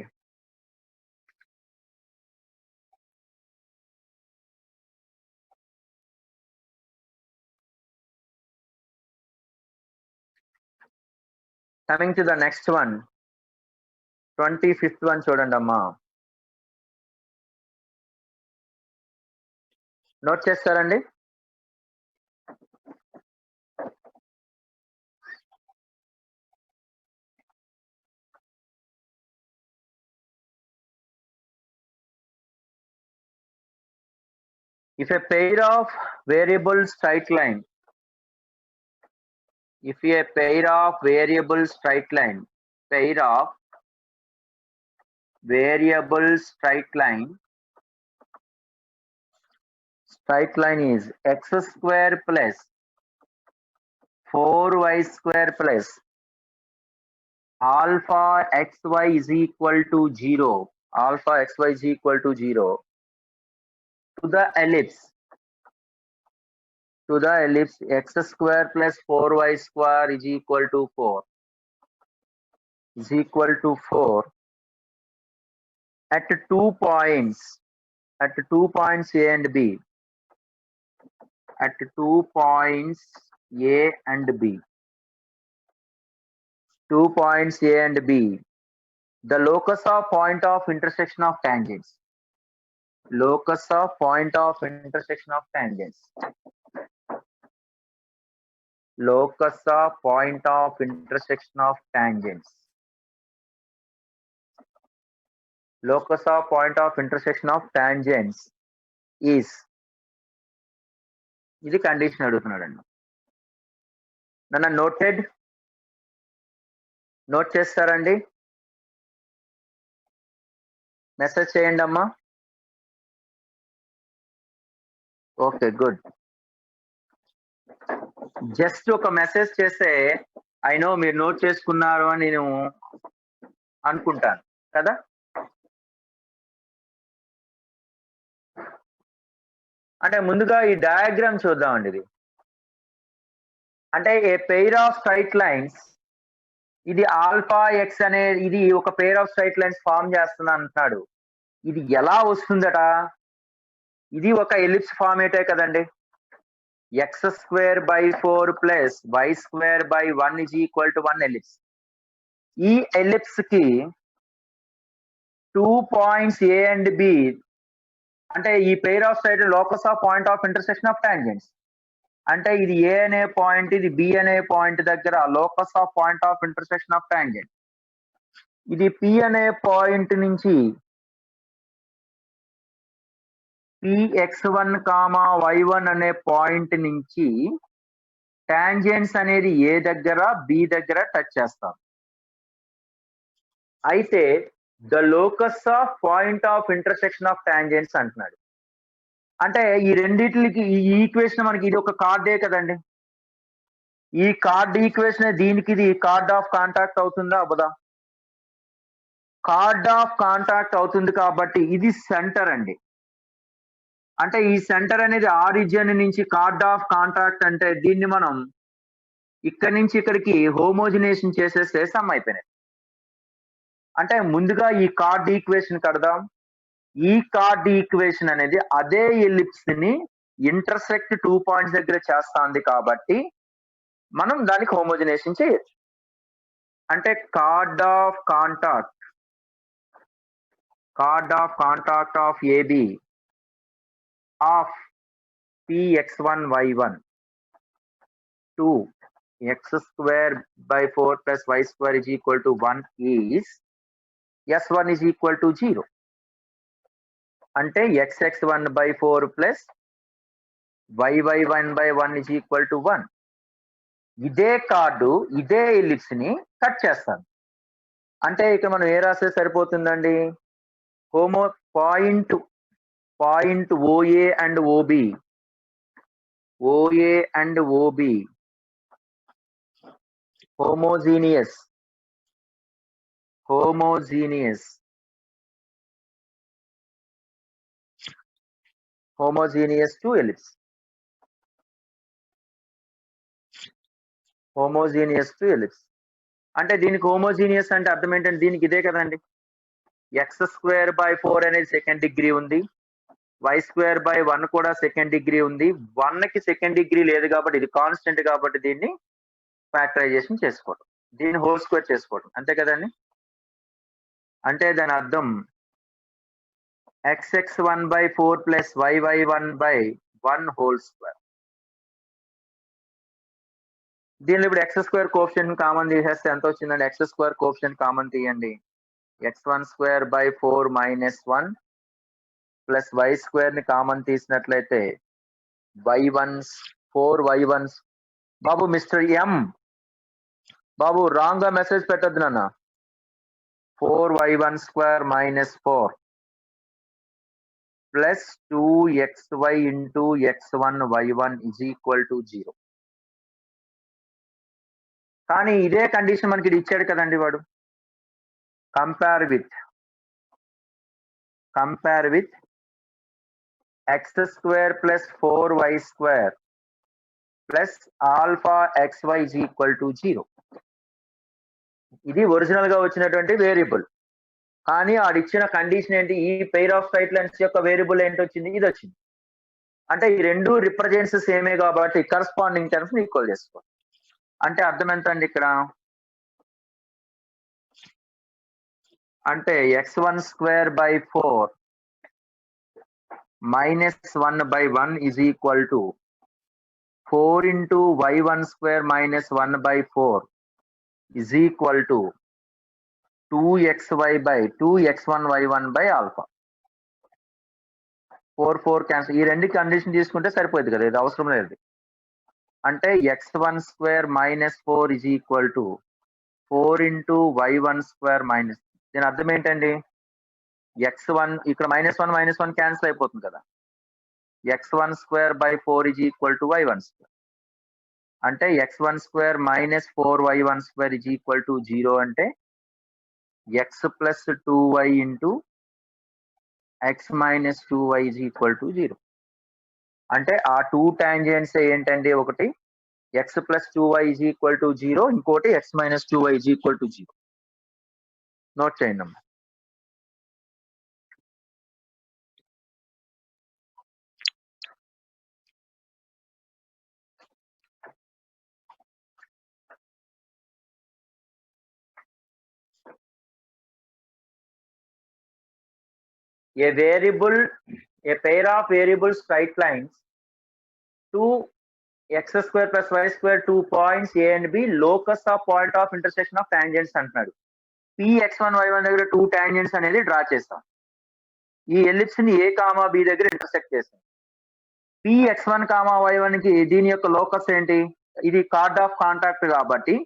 Coming to the next one, 25th one చూడండి అమ్మా. నోట్ చేస్తారండి? If a pair of variables straight line, pair of variables straight line is x² plus 4y² plus alpha xy is equal to 0. To the ellipse x² plus 4y² is equal to 4 at 2 points A and B. At 2 points A and B, 2 points A and B, the locus of point of intersection of tangents. Locus of point of intersection of tangents. Locus of point of intersection of tangents. Locus of point of intersection of tangents is, ఇది condition అడుగుతున్నాడండి. నన్ను note చేస్తారండి? Message చేయండి అమ్మా. Okay, good. Just ఒక message చేస్తే I know మీరు note చేసుకున్నారు అని నేను అనుకుంటాను కదా. అంటే ముందుగా ఈ డయాగ్రామ్ చూద్దామండి. ఇది అంటే a pair of straight lines, ఇది ఆల్ఫా ఎక్స్ అనే ఇది ఒక pair of straight lines form చేస్తున్నా అంటున్నాడు. ఇది ఎలా వస్తుందట? ఇది ఒక ఎలిప్స్ ఫార్మేటే కదండి. x² 4 + y² 1 is equal to 1 ellipse. ఈ ఎలిప్స్ కి 2 పాయింట్స్ A అండ్ B, అంటే ఈ pair of straight locus of point of intersection of tangents. అంటే ఇది A అనే పాయింట్, ఇది B అనే పాయింట్ దగ్గర locus of point of intersection of tangent. ఇది P అనే పాయింట్ నుంచి Px1, y1 అనే పాయింట్ నుంచి టాంజెంట్స్ అనేది A దగ్గర B దగ్గర టచ్ చేస్తాం. అయితే the locus of point of intersection of tangents అంటున్నాడు. అంటే ఈ రెండిట్లకి ఈ ఈక్వేషన్ మనకి ఇది ఒక కార్డే కదండి. ఈ కార్డ్ ఈక్వేషన్ దీనికి ఇది కార్డ్ ఆఫ్ కాంటాక్ట్ అవుతుందా అవ్వదా? కార్డ్ ఆఫ్ కాంటాక్ట్ అవుతుంది కాబట్టి ఇది సెంటర్ అండి. అంటే ఈ సెంటర్ అనేది ఆరిజిన్ నుంచి కార్డ్ ఆఫ్ కాంటాక్ట్, అంటే దీన్ని మనం ఇక్కడి నుంచి ఇక్కడికి హోమోజినేషన్ చేసేస్తే సమ్ అయిపోయినాయి. అంటే ముందుగా ఈ కార్డ్ ఈక్వేషన్ కడదాం. ఈ కార్డ్ ఈక్వేషన్ అనేది అదే ఎలిప్స్ ని ఇంటర్సెక్ట్ 2 పాయింట్స్ దగ్గర చేస్తాంది కాబట్టి మనం దానికి హోమోజనేషన్ చేయొచ్చు. అంటే chord of contact of AB of px1 y1 2 x square by 4 plus y square is equal to 1 is s1 is equal to 0. అంటే xx1 by 4 plus y1 by 1 is equal to 1. ఇదే card ఇదే ellipse ని cut చేస్తాను. అంటే ఇక్కడ మనం ఏ రాస్తే సరిపోతుందండి? Point OA and OB homogeneous to ellipse. Homogeneous to ellipse అంటే దీనికి హోమోజీనియస్ అంటే అర్థం ఏంటంటే దీనికి ఇదే కదండి. ఎక్స్ స్క్వేర్ బై 4 అనేది సెకండ్ డిగ్రీ ఉంది, వై స్క్వేర్ బై 1 కూడా సెకండ్ డిగ్రీ ఉంది. 1 కి సెకండ్ డిగ్రీ లేదు కాబట్టి ఇది కాన్స్టెంట్ కాబట్టి దీన్ని ఫ్యాక్టరైజేషన్ చేసుకోవడం, దీన్ని హోల్ స్క్వేర్ చేసుకోవడం, అంతే కదండి. అంటే దాని అర్థం xx1 by 4 plus yy1 by 1 whole square. దీనిలో ఇప్పుడు ఎక్స్ స్క్వేర్ కోఎఫిషియంట్ కామన్ తీసేస్తే ఎంత వచ్చిందండి? ఎక్స్ స్క్వేర్ కోఎఫిషియంట్ కామన్ తీయండి. x1 square by 4 minus 1 plus why square ని కామన్ తీసినట్లయితే y1 4y1. బాబు మిస్టర్ ఎం బాబు రాంగ్ గా మెసేజ్ పెట్టద్దు నాన్న. 4y1 square minus 4 plus 2xy into x1 y1 is equal to 0. కానీ ఇదే కండిషన్ మనకి ఇచ్చాడు కదండి వాడు. Compare with x square plus 4y square plus alpha xy is equal to 0. ఇది ఒరిజినల్ గా వచ్చినటువంటి వేరియబుల్. కానీ ఆడిచ్చిన కండిషన్ ఏంటి? ఈ పెయిర్ ఆఫ్ స్ట్రైట్ లైన్స్ యొక్క వేరియబుల్ ఏంటి వచ్చింది? ఇది వచ్చింది. అంటే ఈ రెండు రిప్రజెంట్స్ సేమే కాబట్టి కరస్పాండింగ్ టర్మ్స్ ని ఈక్వల్ చేసుకోవాలి. అంటే అర్థం ఎంత అండి ఇక్కడ? అంటే x1 square by 4 minus 1 by 1 is equal to 4 into y1 square minus 1 by 4 is equal to 2xy by 2x1 y1 by alpha. 4 cancel. ఈ రెండు కండిషన్ తీసుకుంటే సరిపోయింది కదా, ఇది అవసరం లేదు. అంటే x1 square minus 4 is equal to 4 into y1 square minus. దీని అర్థం ఏంటండి? x1 ఇక్కడ -1 క్యాన్సిల్ అయిపోతుంది కదా. x1 square by 4 is equal to y1 square. అంటే x1 square minus 4y1 square is equal to 0. అంటే x plus 2y into x minus 2y is equal to 0. అంటే ఆ టూ టాంజెంట్స్ ఏంటండి? ఒకటి x plus 2y is equal to 0, ఇంకోటి x minus 2y is equal to 0. Note చేయండి అమ్మా. A pair of variable straight lines, 2x square plus y square, 2 points A and B, locus of point of intersection of tangents అంటున్నాడు. px1 y1 దగ్గర 2 tangents అనేది draw చేస్తాం. ఈ ellipse ని a comma b దగ్గర intersect చేస్తాం. px1 comma y1 కి దీని యొక్క లోకస్ ఏంటి? ఇది కార్డ్ ఆఫ్ కాంటాక్ట్ కాబట్టి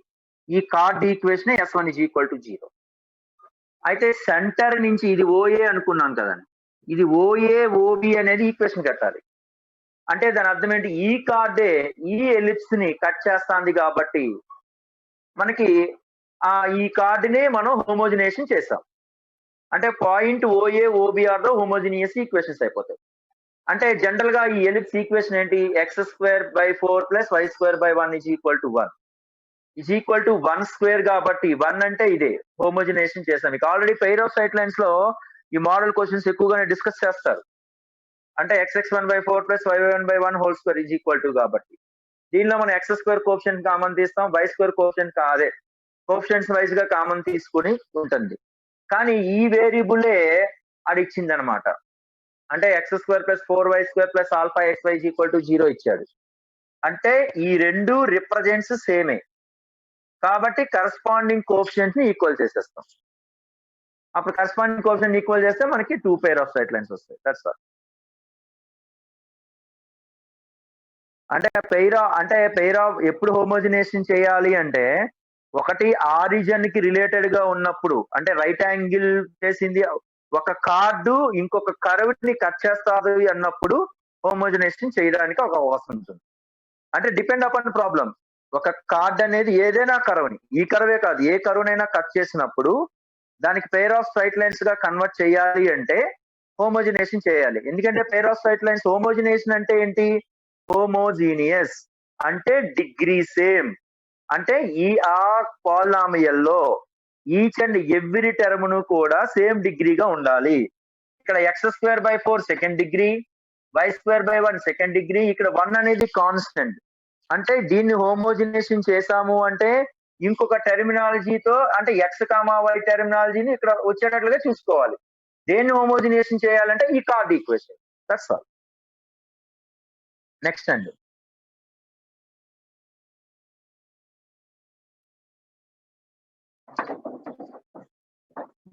ఈ chord equation s1 is equal to 0. అయితే సెంటర్ నుంచి ఇది OA అనుకున్నాం కదండి, ఇది OA OB అనేది ఈక్వేషన్ కట్టాలి. అంటే దాని అర్థం ఏంటి? ఈ కార్డే ఈ ఎలిప్స్ ని కట్ చేస్తుంది కాబట్టి మనకి ఈ కార్డునే మనం హోమోజినేషన్ చేస్తాం. అంటే point OA OB are the homogeneous equations అయిపోతాయి. అంటే జనరల్ గా ఈ ఎలిప్స్ ఈక్వేషన్ ఏంటి? x square by 4 plus y square by 1 is equal to 1 square కాబట్టి 1 అంటే ఇదే హోమోజినేషన్ చేస్తాం. మీకు already pair of straight lines లో ఈ మోడల్ క్వశ్చన్స్ ఎక్కువగానే డిస్కస్ చేస్తారు. అంటే x(1/4 + y(1/1) whole square is equal to కాబట్టి దీనిలో మనం x² కోఎఫిషియంట్ కామన్ తీస్తాం, y² కోఎఫిషియంట్ అదే కోఎఫిషియంట్స్ వైజ్ గా కామన్ తీసుకుని ఉంటుంది. కానీ ఈ వేరియబులే అది ఇచ్చింది అనమాట. అంటే x² + 4y² + αxy is equal to 0 ఇచ్చాడు. అంటే ఈ రెండు రిప్రజెంట్స్ సేమే కాబట్టి కరస్పాండింగ్ కోఎఫిషియంట్ ని ఈక్వల్ చేసేస్తాం. అప్పుడు కరస్పాండింగ్ కోఎఫిషియంట్ ఈక్వల్ చేస్తే మనకి 2 పెయిర్ ఆఫ్ స్ట్రైట్ లైన్స్ వస్తాయి. That's all. అంటే పెయిర్ ఆఫ్ ఎప్పుడు హోమోజినేషన్ చేయాలి అంటే ఒకటి ఆరిజిన్ కి రిలేటెడ్ గా ఉన్నప్పుడు, అంటే రైట్ యాంగిల్ చేసింది ఒక కార్డు ఇంకొక కర్వ్ ని కట్ చేస్తాది అన్నప్పుడు హోమోజినేషన్ చేయడానికి ఒక అవకాశం ఉంటుంది. అంటే డిపెండ్ అపాన్ ప్రాబ్లం. ఒక కార్డ్ అనేది ఏదైనా కర్వ్ని, ఈ కర్వే కాదు ఏ కర్వ్నైనా కట్ చేసినప్పుడు దానికి పెయిర్ ఆఫ్ స్ట్రైట్ లైన్స్ గా కన్వర్ట్ చేయాలి అంటే హోమోజినేషన్ చేయాలి. ఎందుకంటే పెయిర్ ఆఫ్ స్ట్రైట్ లైన్స్ హోమోజినేషన్ అంటే ఏంటి? హోమోజీనియస్ అంటే డిగ్రీ సేమ్. అంటే ఈ పాలినామియల్లో ఈచ్ అండ్ ఎవ్రీ టర్మ్ ను కూడా సేమ్ డిగ్రీగా ఉండాలి. ఇక్కడ x²/4 second degree, y²/1 second degree, ఇక్కడ 1 అనేది కాన్స్టెంట్. అంటే దీన్ని హోమోజినేషన్ చేసాము అంటే ఇంకొక టెర్మినాలజీతో, అంటే x, y టెర్మినాలజీని ఇక్కడ వచ్చేటట్లుగా చూసుకోవాలి. దేన్ని హోమోజినేషన్ చేయాలంటే ఈ chord equation. That's all. Next అండి.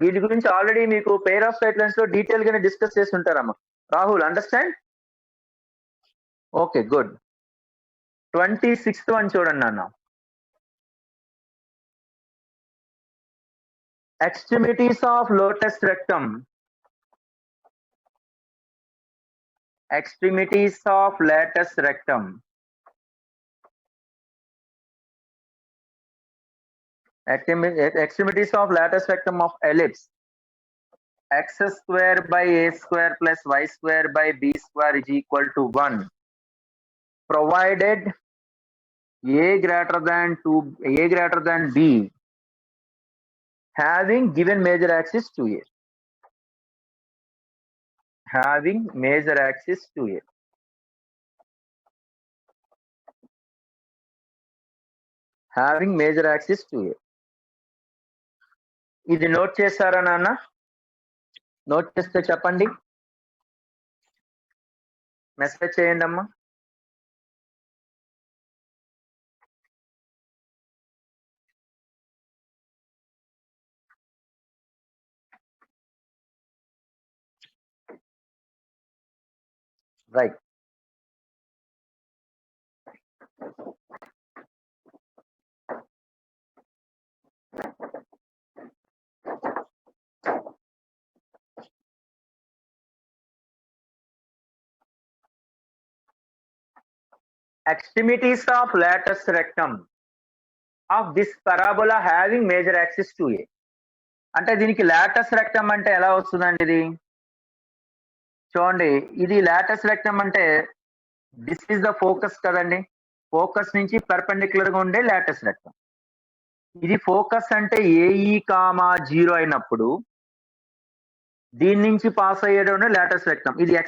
వీటి గురించి ఆల్రెడీ మీకు పెయిర్ ఆఫ్ స్ట్రైట్ లైన్స్ లో డీటెయిల్ గానే డిస్కస్ చేసి ఉంటారమ్మా. Rahul, understand? Okay, good. 26th one చూడండి నాన్న. Extremities of latus rectum. Extremities of latus rectum. Extremities of latus rectum of ellipse. x² + a² + b² is equal to 1, provided a greater than b, having given major axis 2a. Having major axis 2a. Having major axis 2a. ఇది note చేశారా నాన్న? Note చేస్తే చెప్పండి, message చేయండి అమ్మా. Right. Extremities of latus rectum of this parabola having major axis 2a. అంటే దీనికి Lotus rectum అంటే ఎలా వస్తుందండి? ఇది చూడండి, ఇది లాటస్ రెక్టమ్ అంటే దిస్ ఈస్ ద ఫోకస్ కదండి. ఫోకస్ నుంచి పర్పెండిక్యులర్ గా ఉండే లాటస్ రెక్టమ్. ఇది ఫోకస్ అంటే AE, 0 అయినప్పుడు దీని నుంచి పాస్ అయ్యేటప్పుడు లాటస్ రెక్టమ్. ఇది x,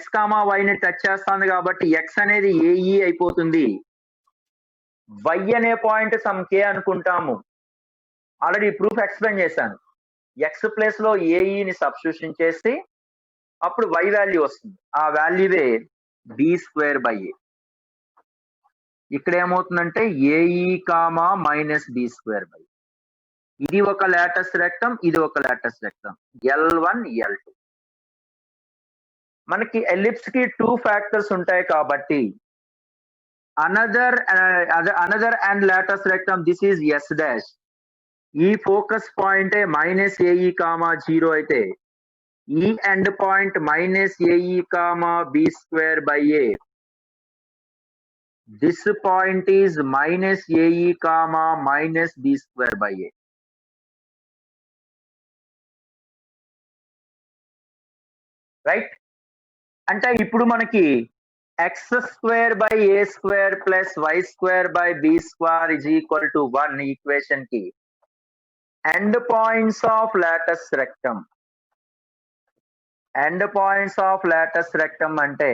y ని టచ్ చేస్తుంది కాబట్టి x అనేది AE అయిపోతుంది. y అనే పాయింట్ సమ్ k అనుకుంటాము. ఆల్రెడీ ప్రూఫ్ ఎక్స్ప్లెయిన్ చేశాను. x ప్లేస్ లో AE ని సబ్స్టిట్యూషన్ చేసి అప్పుడు y వాల్యూ వస్తుంది. ఆ వాల్యూవే b²/a. ఇక్కడ ఏమవుతుందంటే AE, -b²/a. ఇది ఒక లాటస్ రెక్టమ్, ఇది ఒక లాటస్ రెక్టమ్. L1, L2. మనకి ఎలిప్స్ కి 2 ఫ్యాక్టర్స్ ఉంటాయి కాబట్టి another and Lotus rectum this is S'. ఈ ఫోకస్ పాయింట్ -AE, 0 అయితే ఈ end point -AE, b²/a. This point is -AE, b²/a. Right. అంటే ఇప్పుడు మనకి x² / a² + y² / b² is equal to 1 equation కి end points of latus rectum. End points of latus rectum అంటే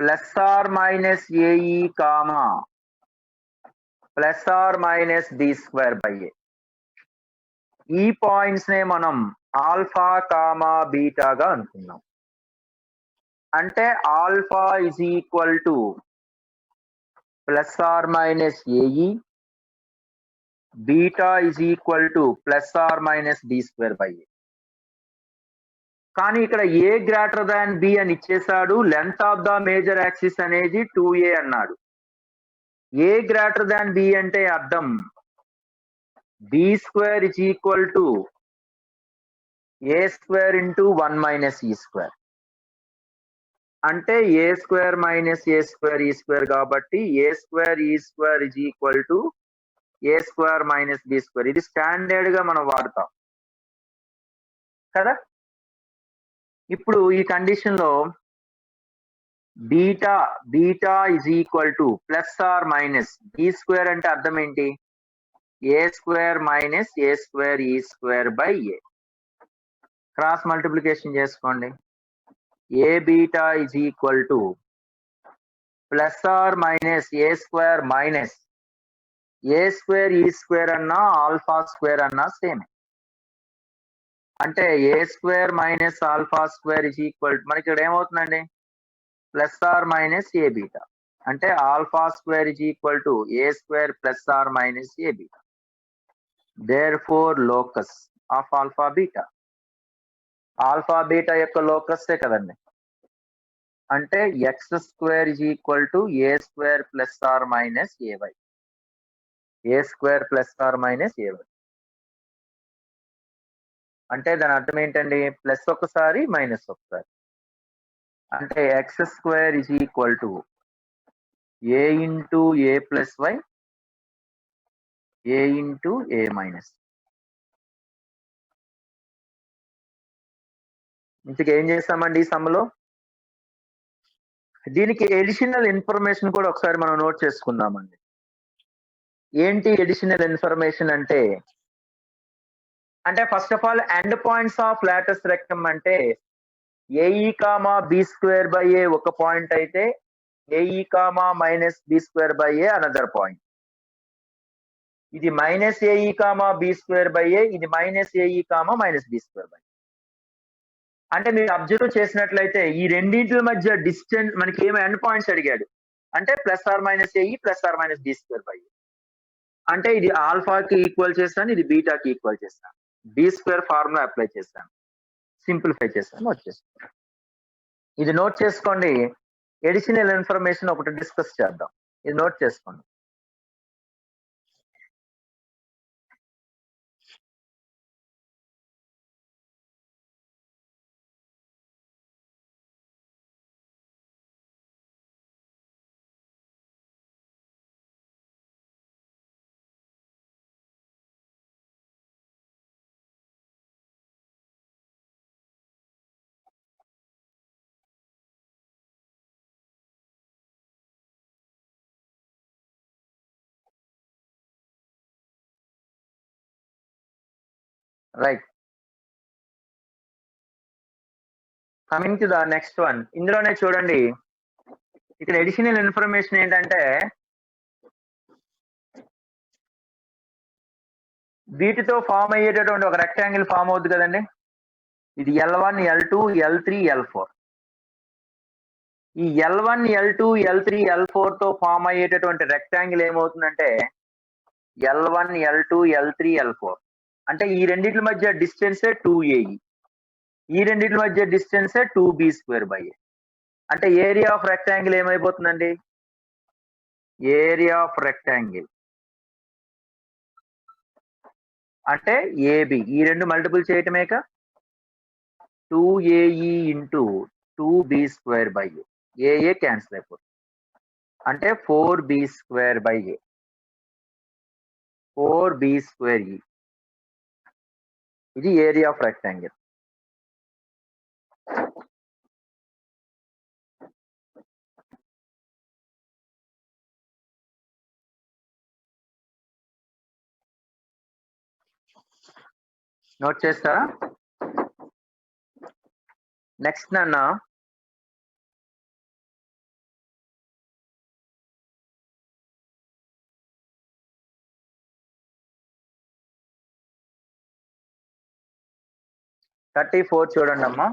plus or minus AE comma plus or minus B square by A. ఈ points నే మనం alpha comma బీటాగా అనుకున్నాం. అంటే alpha is equal to plus or minus AE, beta is equal to plus or minus B square by A. కానీ ఇక్కడ A greater than B అని ఇచ్చేసాడు. Length of the major axis అనేది 2a అన్నాడు. A greater than b అంటే అర్థం b square is equal to A square into 1 minus e square. అంటే ఏ square minus ఏ square ఈ స్క్వేర్ కాబట్టి ఏ స్క్వేర్ ఈ square is equal to A square minus B square. ఇది standard గా మనం వాడతాం కదా. ఇప్పుడు ఈ కండిషన్ లో beta is equal to plus or minus B square అంటే అర్థం ఏంటి? A square minus A square ఈ square by A. Cross multiplication చేసుకోండి. A beta is equal to plus or minus A square minus A square ఈ square అన్నా alpha square అన్నా same. అంటే ఏ square minus alpha square is equal మనకి ఇక్కడ ఏమవుతుందండి? Plus or minus A beta. అంటే alpha square is equal to A square plus or minus A beta. Therefore locus of alpha beta. Alpha beta యొక్క లోకస్సే కదండి. అంటే X square is equal to A square plus or minus AY. A square plus or minus AY అంటే దాని అర్థం ఏంటండి? Plus ఒకసారి minus ఒకసారి. అంటే X square is equal to A into A plus Y A into A minus. ఇంతకు ఏం చేస్తామండి ఈ సమ్లో? దీనికి ఎడిషనల్ ఇన్ఫర్మేషన్ కూడా ఒకసారి మనం నోట్ చేసుకుందామండి. ఏంటి ఎడిషనల్ ఇన్ఫర్మేషన్ అంటే first of all end points of latus rectum అంటే AE comma B square by A ఒక పాయింట్ అయితే AE comma minus B square by A another point. ఇది minus AE comma B square by A, ఇది minus AE comma minus B square by. అంటే మీరు observe చేసినట్లయితే ఈ రెండింటి మధ్య డిస్టెన్స్ మనకి ఏమో ఎండ్ పాయింట్స్ అడిగాడు. అంటే plus or minus AE plus or minus B square by A. అంటే ఇది ఆల్ఫాకి ఈక్వల్ చేస్తాను, ఇది బీటాకి ఈక్వల్ చేస్తాను. బి స్క్వేర్ ఫార్ములా అప్లై చేస్తాను, సింప్లిఫై చేస్తాను, వచ్చేస్తాను. ఇది నోట్ చేసుకోండి. ఎడిషనల్ ఇన్ఫర్మేషన్ ఒకటి డిస్కస్ చేద్దాం. ఇది నోట్ చేసుకోండి. Right, coming to the next one. ఇందులోనే చూడండి, ఇక్కడ ఎడిషనల్ ఇన్ఫర్మేషన్ ఏంటంటే వీటితో ఫామ్ అయ్యేటటువంటి ఒక రెక్టాంగిల్ ఫామ్ అవుతుంది కదండి. ఇది L1 L2 L3 L4. ఈ L1 L2 L3 L4 తో ఫామ్ అయ్యేటటువంటి రెక్టాంగిల్ ఏమవుతుందంటే L1 L2 L3 L4. అంటే ఈ రెండింటి మధ్య డిస్టెన్సే 2AE, ఈ రెండింటి మధ్య డిస్టెన్సే 2B స్క్వేర్ బై ఏ. అంటే ఏరియా ఆఫ్ రెక్టాంగిల్ ఏమైపోతుందండి? ఏరియా ఆఫ్ రెక్టాంగిల్ అంటే ఏబి, ఈ రెండు మల్టిపుల్ చేయటమేక 2AE into 2B square by A. AA cancel అయిపోతుంది. అంటే 4B square by A, 4B square ఈ. ఇది ఏరియా ఆఫ్ రెక్టాంగిల్. నోట్ చేస్తారా? నెక్స్ట్ నాన్న థర్టీ ఫోర్ చూడండి అమ్మా.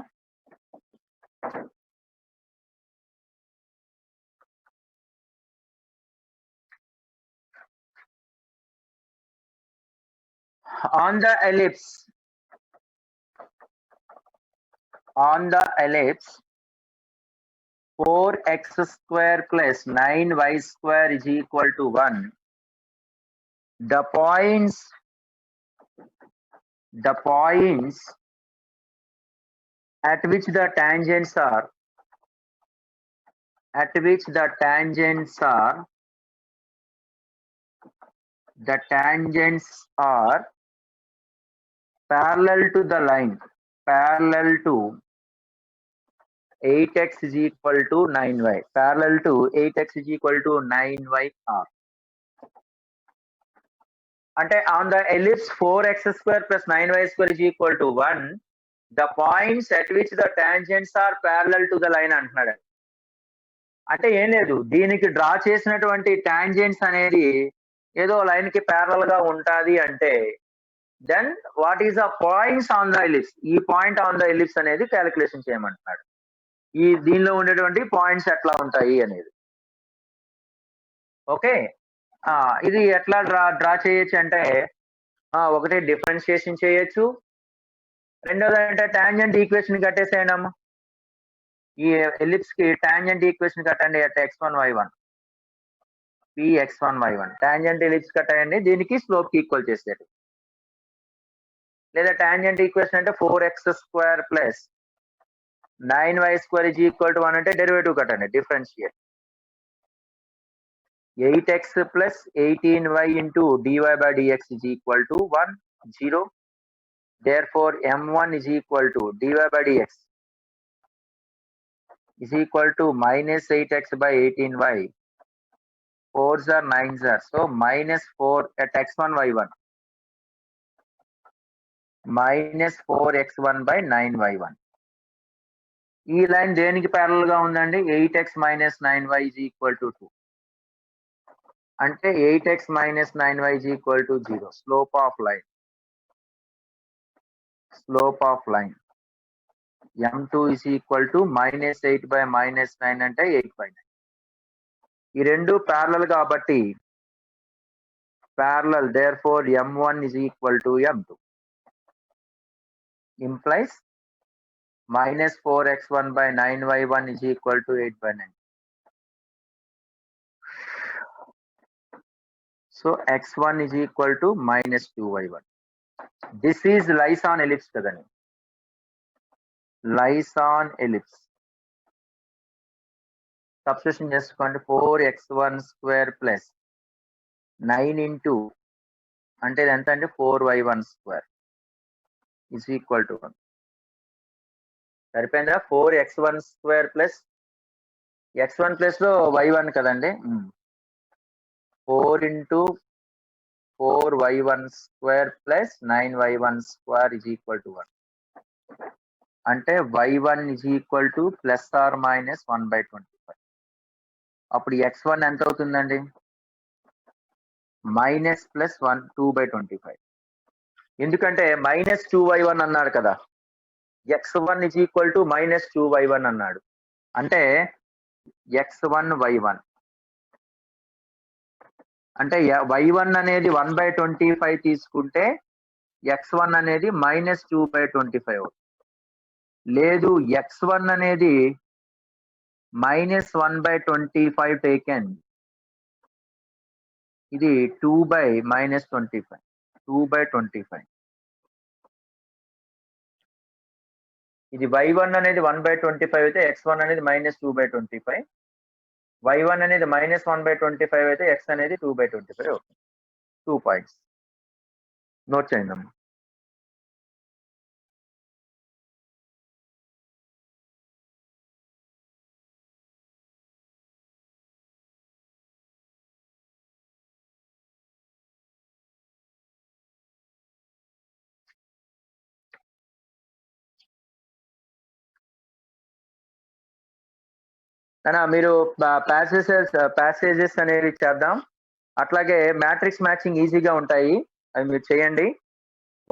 On the ellipse, 4x square plus 9y square is equal to 1. The points at which the tangents are parallel to the line, parallel to 8x is equal to 9y, parallel to 8x is equal to 9y are. అంటే on the ellipse 4x square plus 9y square is equal to 1, the points at which the tangents are parallel to the line అంటున్నాడు. అంటే ఏం లేదు, దీనికి draw చేసినటువంటి tangents అనేది ఏదో line కి ప్యారలల్ గా ఉంటాది అంటే then what is the points on the ellipse, ఈ పాయింట్ ఆన్ ద ఎలిప్స్ అనేది క్యాలిక్యులేషన్ చేయమంటున్నాడు. ఈ దీనిలో ఉండేటువంటి పాయింట్స్ ఎట్లా ఉంటాయి అనేది. ఓకే, ఇది ఎట్లా డ్రా చేయొచ్చు అంటే ఒకటి డిఫరెన్షియేషన్ చేయొచ్చు, రెండోది అంటే టాంజెంట్ ఈక్వేషన్ కట్టేసేయండి అమ్మ. ఈ ఎలిప్స్ కి టాంజెంట్ ఈక్వేషన్ కట్టండి at x1 y1 px1y1 tangent ellipse కట్టండి, దీనికి స్లోప్ కి ఈక్వల్ చేసేది. లేదా టాంజెంట్ ఈక్వేషన్ అంటే 4x square plus 9y square is equal to 1 అంటే డెరివేటివ్ కట్టండి, differentiate 8x plus 18y into dy by dx is equal to 1 0. therefore m1 is equal to dy by dx is equal to minus 8x by 18y. 4s are 9s are, so minus 4 at x1 y1 minus 4x1 by 9y1. ఈ line దేనికి parallel గా ఉందండి? 8x minus 9y is equal to 2. అంటే 8x minus 9y is equal to 0. slope of line m2 is equal to minus 8 by minus 9 అంటే 8 by 9. ఈ రెండు parallel కాబట్టి parallel, therefore m1 is equal to m2 implies minus 4x1 by 9y1 is equal to 8 by 9. So x1 is equal to minus 2y1. This is lies on ellipse kadani, lies on ellipse. Substitution చేసుకోండి, 4x1 square plus 9 into అంటే ఎంత అంటే 4y1 square is equal to 1. సరిపోయిందా? 4x1 square plus x1 plus లో y1 కదండి, 4 into 4y1 square plus 9y1 square is equal to 1. అంటే y1 is equal to plus or minus 1 by 25. అప్పుడు x1 ఎంత అవుతుందండి? Minus plus 1 2 by 25. ఎందుకంటే minus 2y1 అన్నాడు కదా, x1 is equal to minus 2y1 అన్నాడు. అంటే x1 y1 అంటే y1 అనేది 1 by 25 తీసుకుంటే x1 అనేది మైనస్ 2 by 25 అవుతుంది. లేదు x1 అనేది మైనస్ 1 by 25 టేకెన్, ఇది 2 by మైనస్ 25 2 by 25. ఇది y1 అనేది 1 by 25 అయితే x1 అనేది మైనస్ 2 by 25, y1 అనేది మైనస్ 1 by 25 అయితే x అనేది 2 by 25 అవుతుంది. 2 పాయింట్స్ నోట్ చేయండి. అన్నా మీరు ప్యాసేజెస్ అనేవి చేద్దాం. అట్లాగే మ్యాట్రిక్స్ మ్యాచింగ్ ఈజీగా ఉంటాయి. అవి మీరు చేయండి.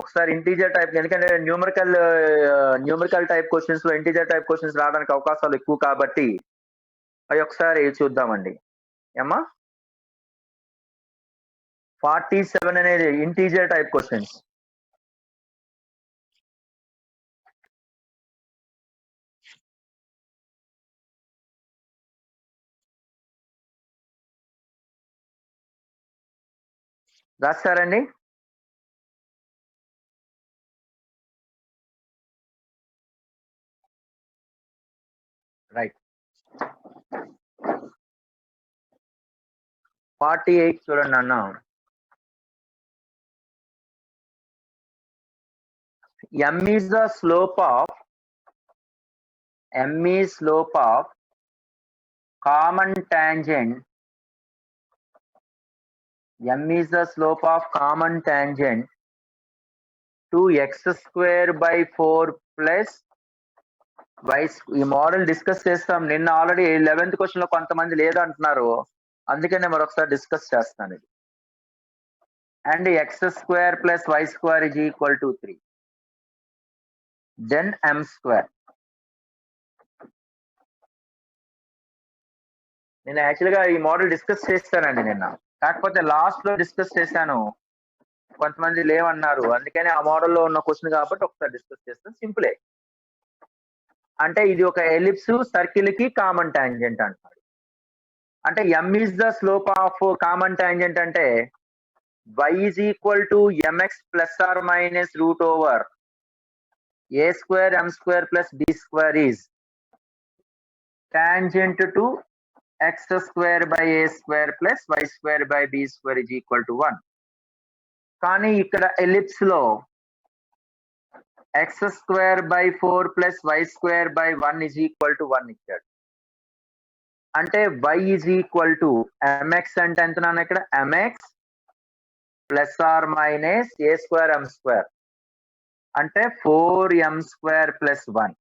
ఒకసారి ఇంటీజర్ టైప్, ఎందుకంటే న్యూమరికల్ టైప్ క్వశ్చన్స్ లో ఇంటీజర్ టైప్ క్వశ్చన్స్ రావడానికి అవకాశాలు ఎక్కువ కాబట్టి అవి ఒకసారి చూద్దామండి. ఏమ్మా 47 అనేది ఇంటీజర్ టైప్ క్వశ్చన్స్. రాస్తారండి? రైట్. 48 చూడండి అన్న. m is the slope of common tangent. m is the slope of common tangent to x square by 4 plus y. ఈ మోడల్ డిస్కస్ చేస్తాం. నిన్న ఆల్రెడీ 11th క్వశ్చన్ లో కొంతమంది లేదంటున్నారు, అందుకనే మరొకసారి డిస్కస్ చేస్తాను ఇది. And x square plus y square is equal to 3. then m square. నేను యాక్చువల్గా ఈ మోడల్ డిస్కస్ చేస్తానండి నిన్న, కాకపోతే లాస్ట్ లో డిస్కస్ చేశాను, కొంతమంది లేవన్నారు, అందుకని ఆ మోడల్లో ఉన్న క్వశ్చన్ కాబట్టి ఒకసారి డిస్కస్ చేస్తాను. సింపులే. అంటే ఇది ఒక ఎలిప్స్ సర్కిల్ కి కామన్ టాంజెంట్ అంటారు. అంటే m is the slope of common tangent అంటే y is equal to mx plus or minus root over a square m square plus b square is tangent to x square by a square plus y square by b square is equal to 1. కానీ ఇక్కడ ellipse లో x square by 4 plus y square by 1 is equal to 1 ఇచ్చాడు. అంటే y is equal to mx అంటే ఎంత నాన్న, ఇక్కడ mx plus or minus a square m square అంటే 4m స్క్వేర్ ప్లస్ 1.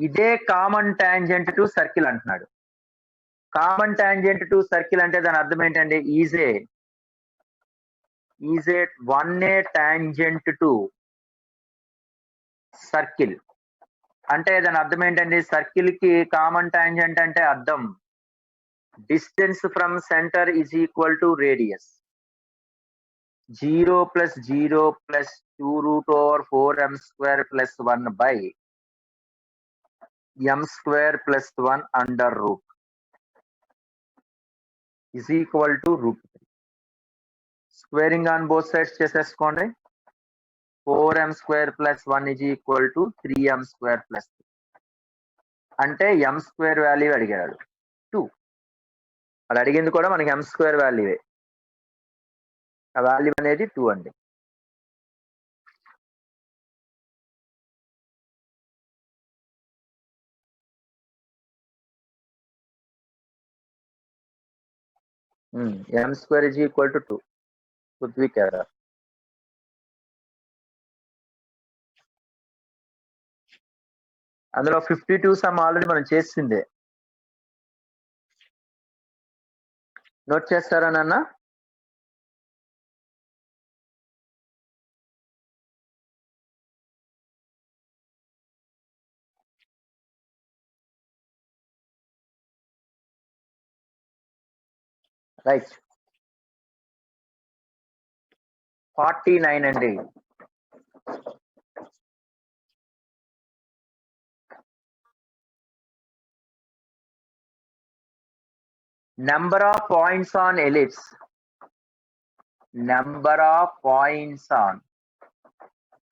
ఇదే కామన్ టాంజెంట్ టు సర్కిల్ అంటున్నాడు. కామన్ టాంజెంట్ టు సర్కిల్ అంటే దాని అర్థం ఏంటండి? Is a 1a tangent to circle. అంటే దాని అర్థం ఏంటండి? సర్కిల్ కి కామన్ టాంజెంట్ అంటే అర్థం distance from centre is equal to radius. 0 plus 0 plus 2 root over 4m square plus 1 by m square plus 1 under root is equal to route 3. Squaring on both sides చేసేసుకోండి. 4m square plus 1 is equal to 3m square plus 3. అంటే m square value అడిగాడు 2. అది అడిగింది కూడా మనకి m square వాల్యూవే. ఆ value అనేది 2 అండి. m square is equal to 2. Prithvi కేరా. అందులో 52 సమ్ ఆల్రెడీ మనం చేసిందే. నోట్ చేస్తారా నాన్న? రైట్. 49 అండి. Number of points on ellipse. Number of points on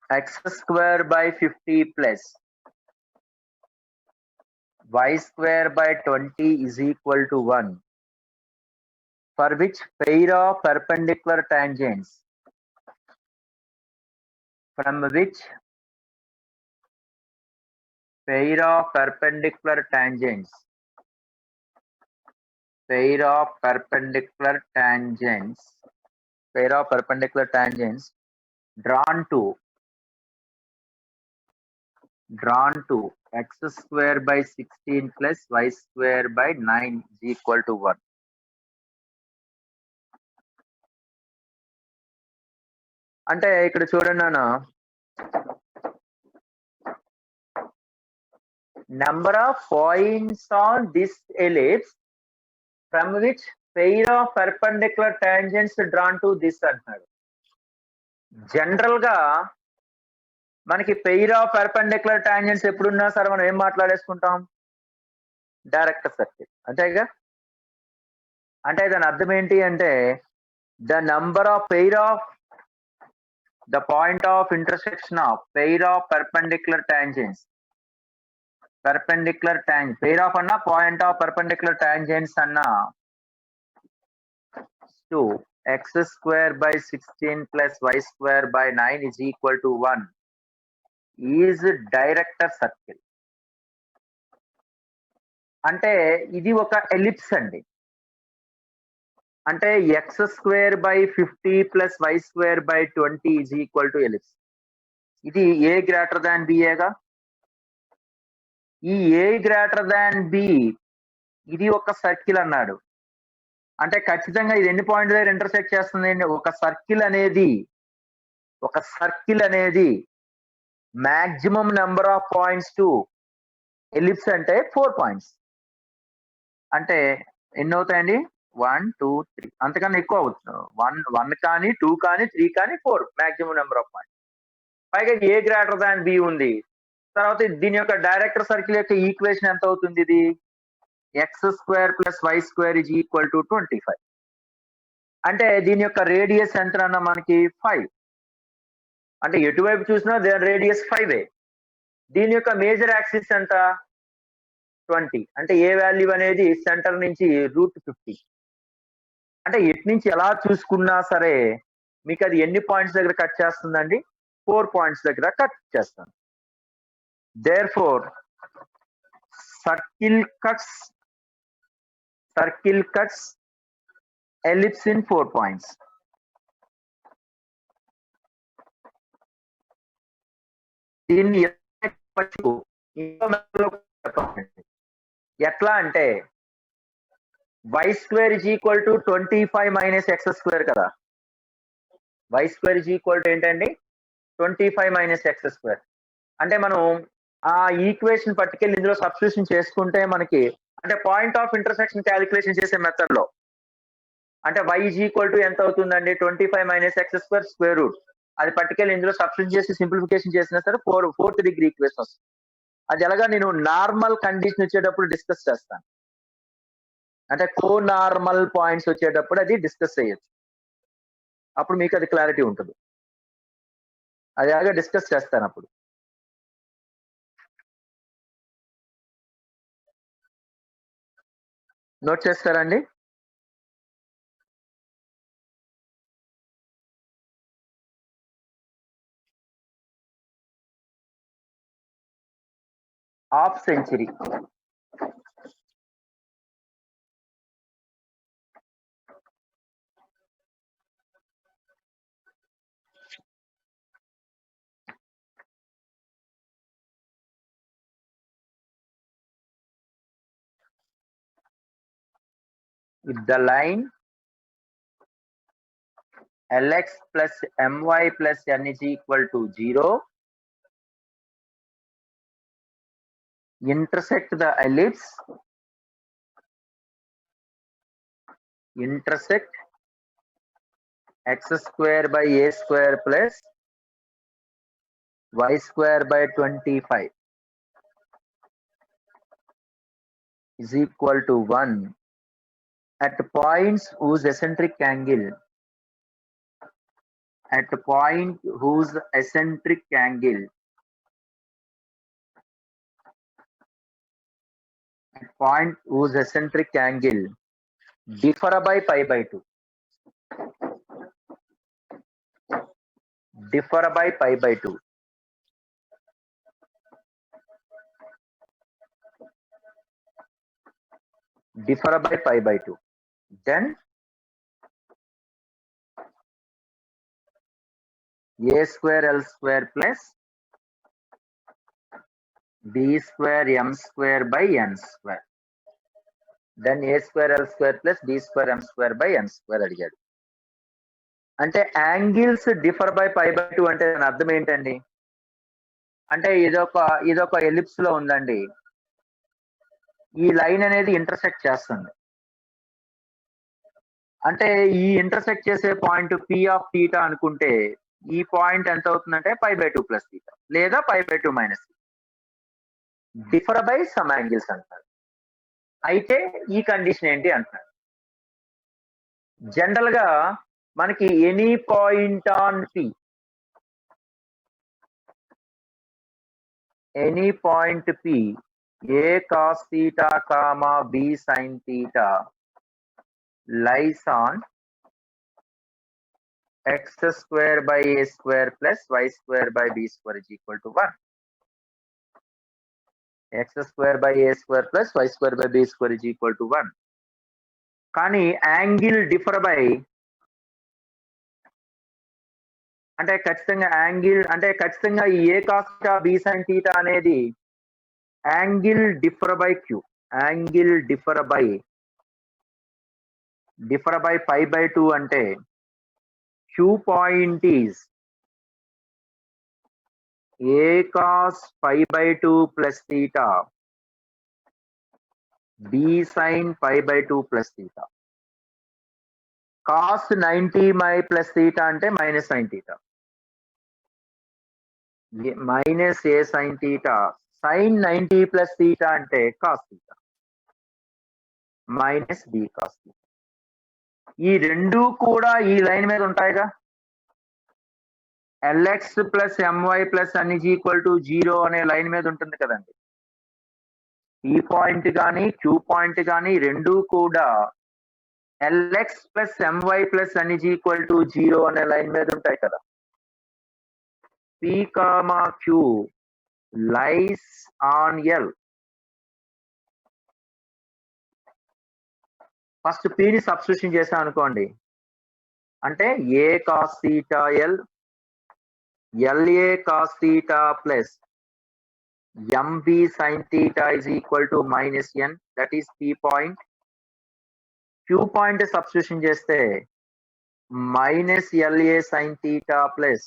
x square by 50 plus y square by 20 is equal to 1. For which pair of perpendicular tangents? From which pair of perpendicular tangents? Pair of perpendicular tangents drawn to drawn to x square by 16 plus y square by 9 is equal to 1. అంటే ఇక్కడ చూడండి నాన్న, number of points on this ellipse from which pair of perpendicular tangents drawn to this అంటున్నాడు. General గా మనకి pair of perpendicular tangents ఎప్పుడున్నా సరే మనం ఏం మాట్లాడేసుకుంటాం, డైరెక్ట్ సర్కిల్ అంతేగా. అంటే దాని అర్థం ఏంటి అంటే the number of pair of the point of intersection of pair of perpendicular tangents, perpendicular tangent pair of అన్న పాయింట్ ఆఫ్ పర్పెండిక్యులర్ టాంజెంట్స్ అన్న to x square by 16 plus y square by 9 is equal to 1 is director circle. అంటే ఇది ఒక ellipse అండి. అంటే X square by 50 plus why square by 20 is equal to ellipse. ఇది a greater దాన్ బిఏగా. ఈ ఏ greater than B ఇది ఒక circle అన్నాడు. అంటే ఖచ్చితంగా ఇది ఎన్ని పాయింట్ దగ్గర ఇంటర్సెక్ట్ చేస్తుంది. ఒక సర్కిల్ అనేది maximum number of points to ellipse అంటే 4 పాయింట్స్. అంటే ఎన్ని అవుతాయండి, 1 2 3, అంతకన్నా ఎక్కువ అవుతుంది. 1 కానీ 2 కానీ 3 కానీ 4 మాక్సిమం నెంబర్ ఆఫ్ పాయింట్స్. పైగా ఏ గ్రేటర్ దాన్ బి ఉంది. తర్వాత దీని యొక్క డైరెక్టర్ సర్కిల్ యొక్క ఈక్వేషన్ ఎంత అవుతుంది, ఇది x square plus why square is equal to 25. అంటే దీని యొక్క రేడియస్ ఎంత అన్న మనకి 5. అంటే ఎటువైపు చూసినా దాని రేడియస్ 5. దీని యొక్క మేజర్ యాక్సిస్ ఎంత 20. అంటే ఏ వాల్యూ అనేది సెంటర్ నుంచి √50. అంటే ఎటు నుంచి ఎలా చూసుకున్నా సరే మీకు అది ఎన్ని పాయింట్స్ దగ్గర కట్ చేస్తుందండి, 4 పాయింట్స్ దగ్గర కట్ చేస్తాను. therefore circle cuts ellipse in 4 points. దీన్ని ఎట్లా అంటే Y square is equal to 25 minus X square కదా. Y square is equal to ఏంటండి 25 మైనస్ ఎక్స్ స్క్వేర్. అంటే మనం ఆ ఈక్వేషన్ పట్టుకెళ్ళి ఇందులో సబ్స్టిట్యూషన్ చేసుకుంటే మనకి అంటే పాయింట్ ఆఫ్ ఇంటర్సెక్షన్ క్యాలిక్యులేషన్ చేసే మెథడ్ లో అంటే y ఈజ్ ఈక్వల్ టు ఎంత అవుతుందండి 25 minus X square square root. అది పట్టుకెళ్ళి ఇందులో సబ్స్టిట్యూట్ చేసి సింప్లిఫికేషన్ చేసినా సరే 4th డిగ్రీ ఈక్వేషన్ వస్తుంది. అది ఎలాగా నేను నార్మల్ కండిషన్ వచ్చేటప్పుడు డిస్కస్ చేస్తాను. అంటే నార్మల్ పాయింట్స్ వచ్చేటప్పుడు అది డిస్కస్ చేయొచ్చు. అప్పుడు మీకు అది క్లారిటీ ఉంటుంది. అది ఎలాగా డిస్కస్ చేస్తాను అప్పుడు. నోట్ చేస్తారండి. Half century with the line Lx plus My plus n is equal to 0 intersect the ellipse x square by a square plus y square by 25 is equal to 1 at points whose eccentric angle differ by pi by 2. Differ by pi by 2. Differ by pi by 2. Then a square L square plus b square m square by n square. Then a square l square plus b square m square by n square అడిగాడు. అంటే angles differ by pi by 2 అంటే దాని అర్థం ఏంటండి? అంటే ఇదొక ellipse లో ఉందండి. ఈ లైన్ అనేది ఇంటర్సెక్ట్ చేస్తుంది. అంటే ఈ ఇంటర్సెక్ట్ చేసే పాయింట్ పి ఆఫ్ థీటా అనుకుంటే ఈ పాయింట్ ఎంత అవుతుందంటే పై బై 2 ప్లస్ థీటా లేదా pi by 2 minus differ by sum angles అంటారు. అయితే ఈ కండిషన్ ఏంటి అంటున్నారు. జనరల్ గా మనకి any point on p, any point p a cos theta comma b sine theta lies on x square by a square plus y square by b square is equal to 1. x square by a square plus y square by b square is equal to 1. కానీ angle differ by అంటే ఖచ్చితంగా ఈ A cos theta B sine theta అనేది angle differ by Q, angle differ by pi by 2 అంటే Q point is a cos pi by 2 plus theta b sin pi by 2 plus theta. Cos 90 my plus theta ante minus sin theta. Minus a sin theta. Sin 90 plus theta ante cos theta. Minus b cos theta. ఈ రెండు కూడా ఈ line మీద ఉంటాయిగా. lx plus my plus n is equal to 0 అనే line మీద ఉంటుంది కదండి. ఈ పాయింట్ కానీ క్యూ పాయింట్ కానీ రెండు కూడా lx plus my plus n is equal to 0 అనే లైన్ మీద ఉంటాయి కదా. p comma q lies on l. First p ని సబ్స్టిట్యూషన్ చేసాం అనుకోండి, అంటే a cos theta l LA cos theta plus MB sin theta is equal to minus n, that is P point. Q point substitution చేస్తే minus LA sin theta plus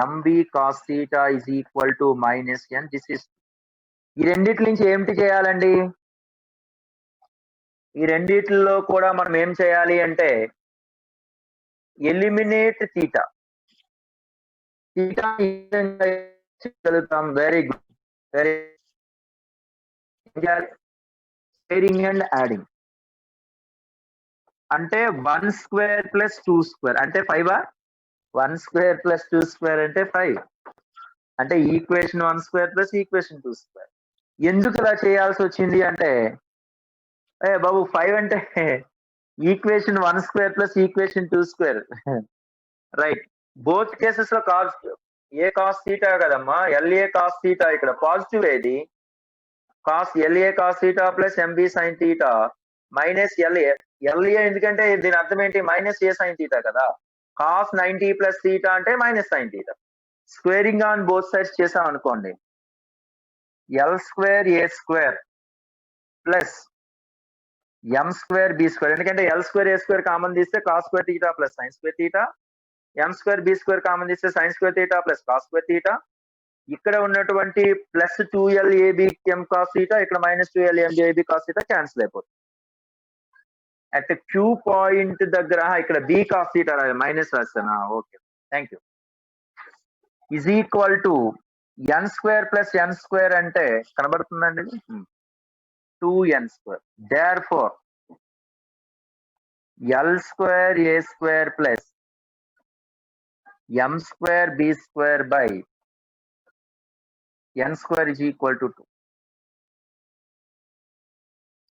MB cos theta is equal to minus n. This is ఈ రెండిటి నుంచి ఏమిటి చేయాలండి? ఈ రెండిట్లో కూడా మనం ఏం చేయాలి అంటే eliminate theta. Very good, very squaring and adding. అంటే 1 స్క్వేర్ ప్లస్ 2 స్క్వేర్ అంటే 5. 1 స్క్వేర్ ప్లస్ 2 స్క్వేర్ అంటే 5. అంటే equation 1 square plus equation 2 square. ఎందుకు ఇలా చేయాల్సి వచ్చింది అంటే బాబు 5 అంటే equation 1 square plus equation 2 square, right. Both cases లో కాస్ ఏ కాస్ థీటా కదమ్మా, LA కాస్ థీటా. ఇక్కడ పాజిటివ్ ఏది? Cos LA cos theta plus MB sine theta minus LA ఎందుకంటే దీని అర్థం ఏంటి? మైనస్ ఏ సైన్ థీటా కదా. కాస్ 90 ప్లస్ థీటా అంటే minus sine theta. Squaring on both sides చేసాం అనుకోండి, L square A square plus M square B square. ఎందుకంటే L square A square common తీస్తే cos square theta plus sine square theta. M square B square common తీస్తే sine square theta plus cos square theta. ఇక్కడ ఉన్నటువంటి plus 2L AB M cos theta, ఇక్కడ minus 2L MB AB cos theta cancel అయిపోతుంది. At Q point దగ్గర ఇక్కడ B cos theta minus రాస్తానా? Okay, thank you. Is equal to n square plus n square అంటే కనబడుతుందండి 2n square. Therefore L square A square plus M square B square by n square is equal to 2.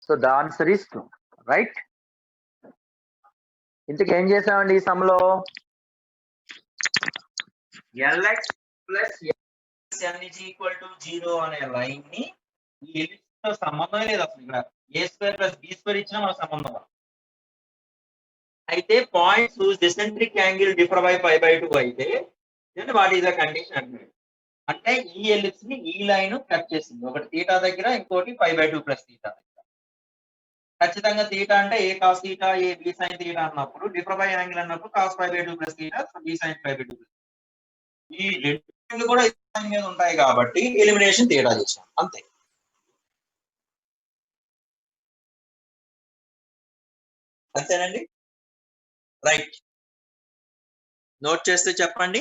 So the answer is 2, right? ఇంతకు ఏం చేసామండి ఈ సమ్లో? LX plus n is equal to 0 అనే line ని ఈ ellipse తో సంబంధం లేదు అసలు. ఇక్కడ a square plus b square ఇచ్చినా మన సంబంధం. అయితే points eccentric angle differ by pi by 2 అయితే then what is the condition? అంటే ఈ ఎలిప్స్ ని ఈ లైన్ కట్ చేసింది. ఒకటి తీటా దగ్గర, ఇంకోటి π/2 ప్లస్ తీటా దగ్గర. ఖచ్చితంగా తీటా అంటే A cos theta, A B sine theta అన్నప్పుడు, డిఫర్ బై యాంగిల్ అన్నప్పుడు cos π/2 plus theta, B sine π/2 plus. ఈ రెండు కూడా ఈ లైన్ మీద ఉంటాయి కాబట్టి ఎలిమినేషన్ తీటా చేసాం అంతే. అంతేనండి. రైట్, నోట్ చేస్తే చెప్పండి.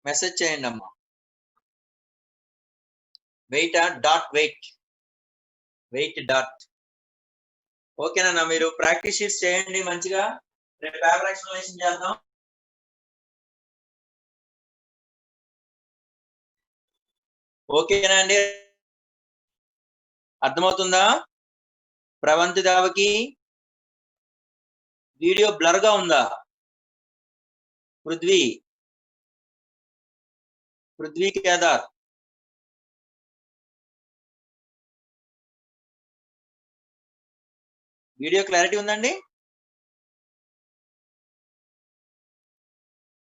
మెసేజ్ చేయండి అమ్మా. Wait dot wait dot. ఓకేనా? మీరు ప్రాక్టీస్ షీట్స్ చేయండి మంచిగా. రేపు పేపర్ ఎక్స్ప్లెనేషన్ చేద్దాం. ఓకేనా అండి? అర్థమవుతుందా? ప్రవంతి దావకి వీడియో బ్లర్ గా ఉందా? పృథ్వీ కేదార్ వీడియో క్లారిటీ ఉందండి?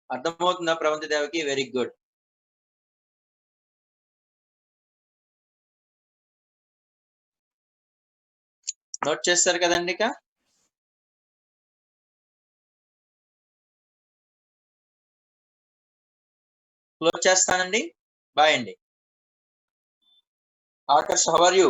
అర్థమవుతుందా Pravanthi Devaki? Very good. Note చేస్తారు కదండి? ఇక క్లోజ్ చేస్తానండి. బాయ్ అండి. Akarsh, how are you?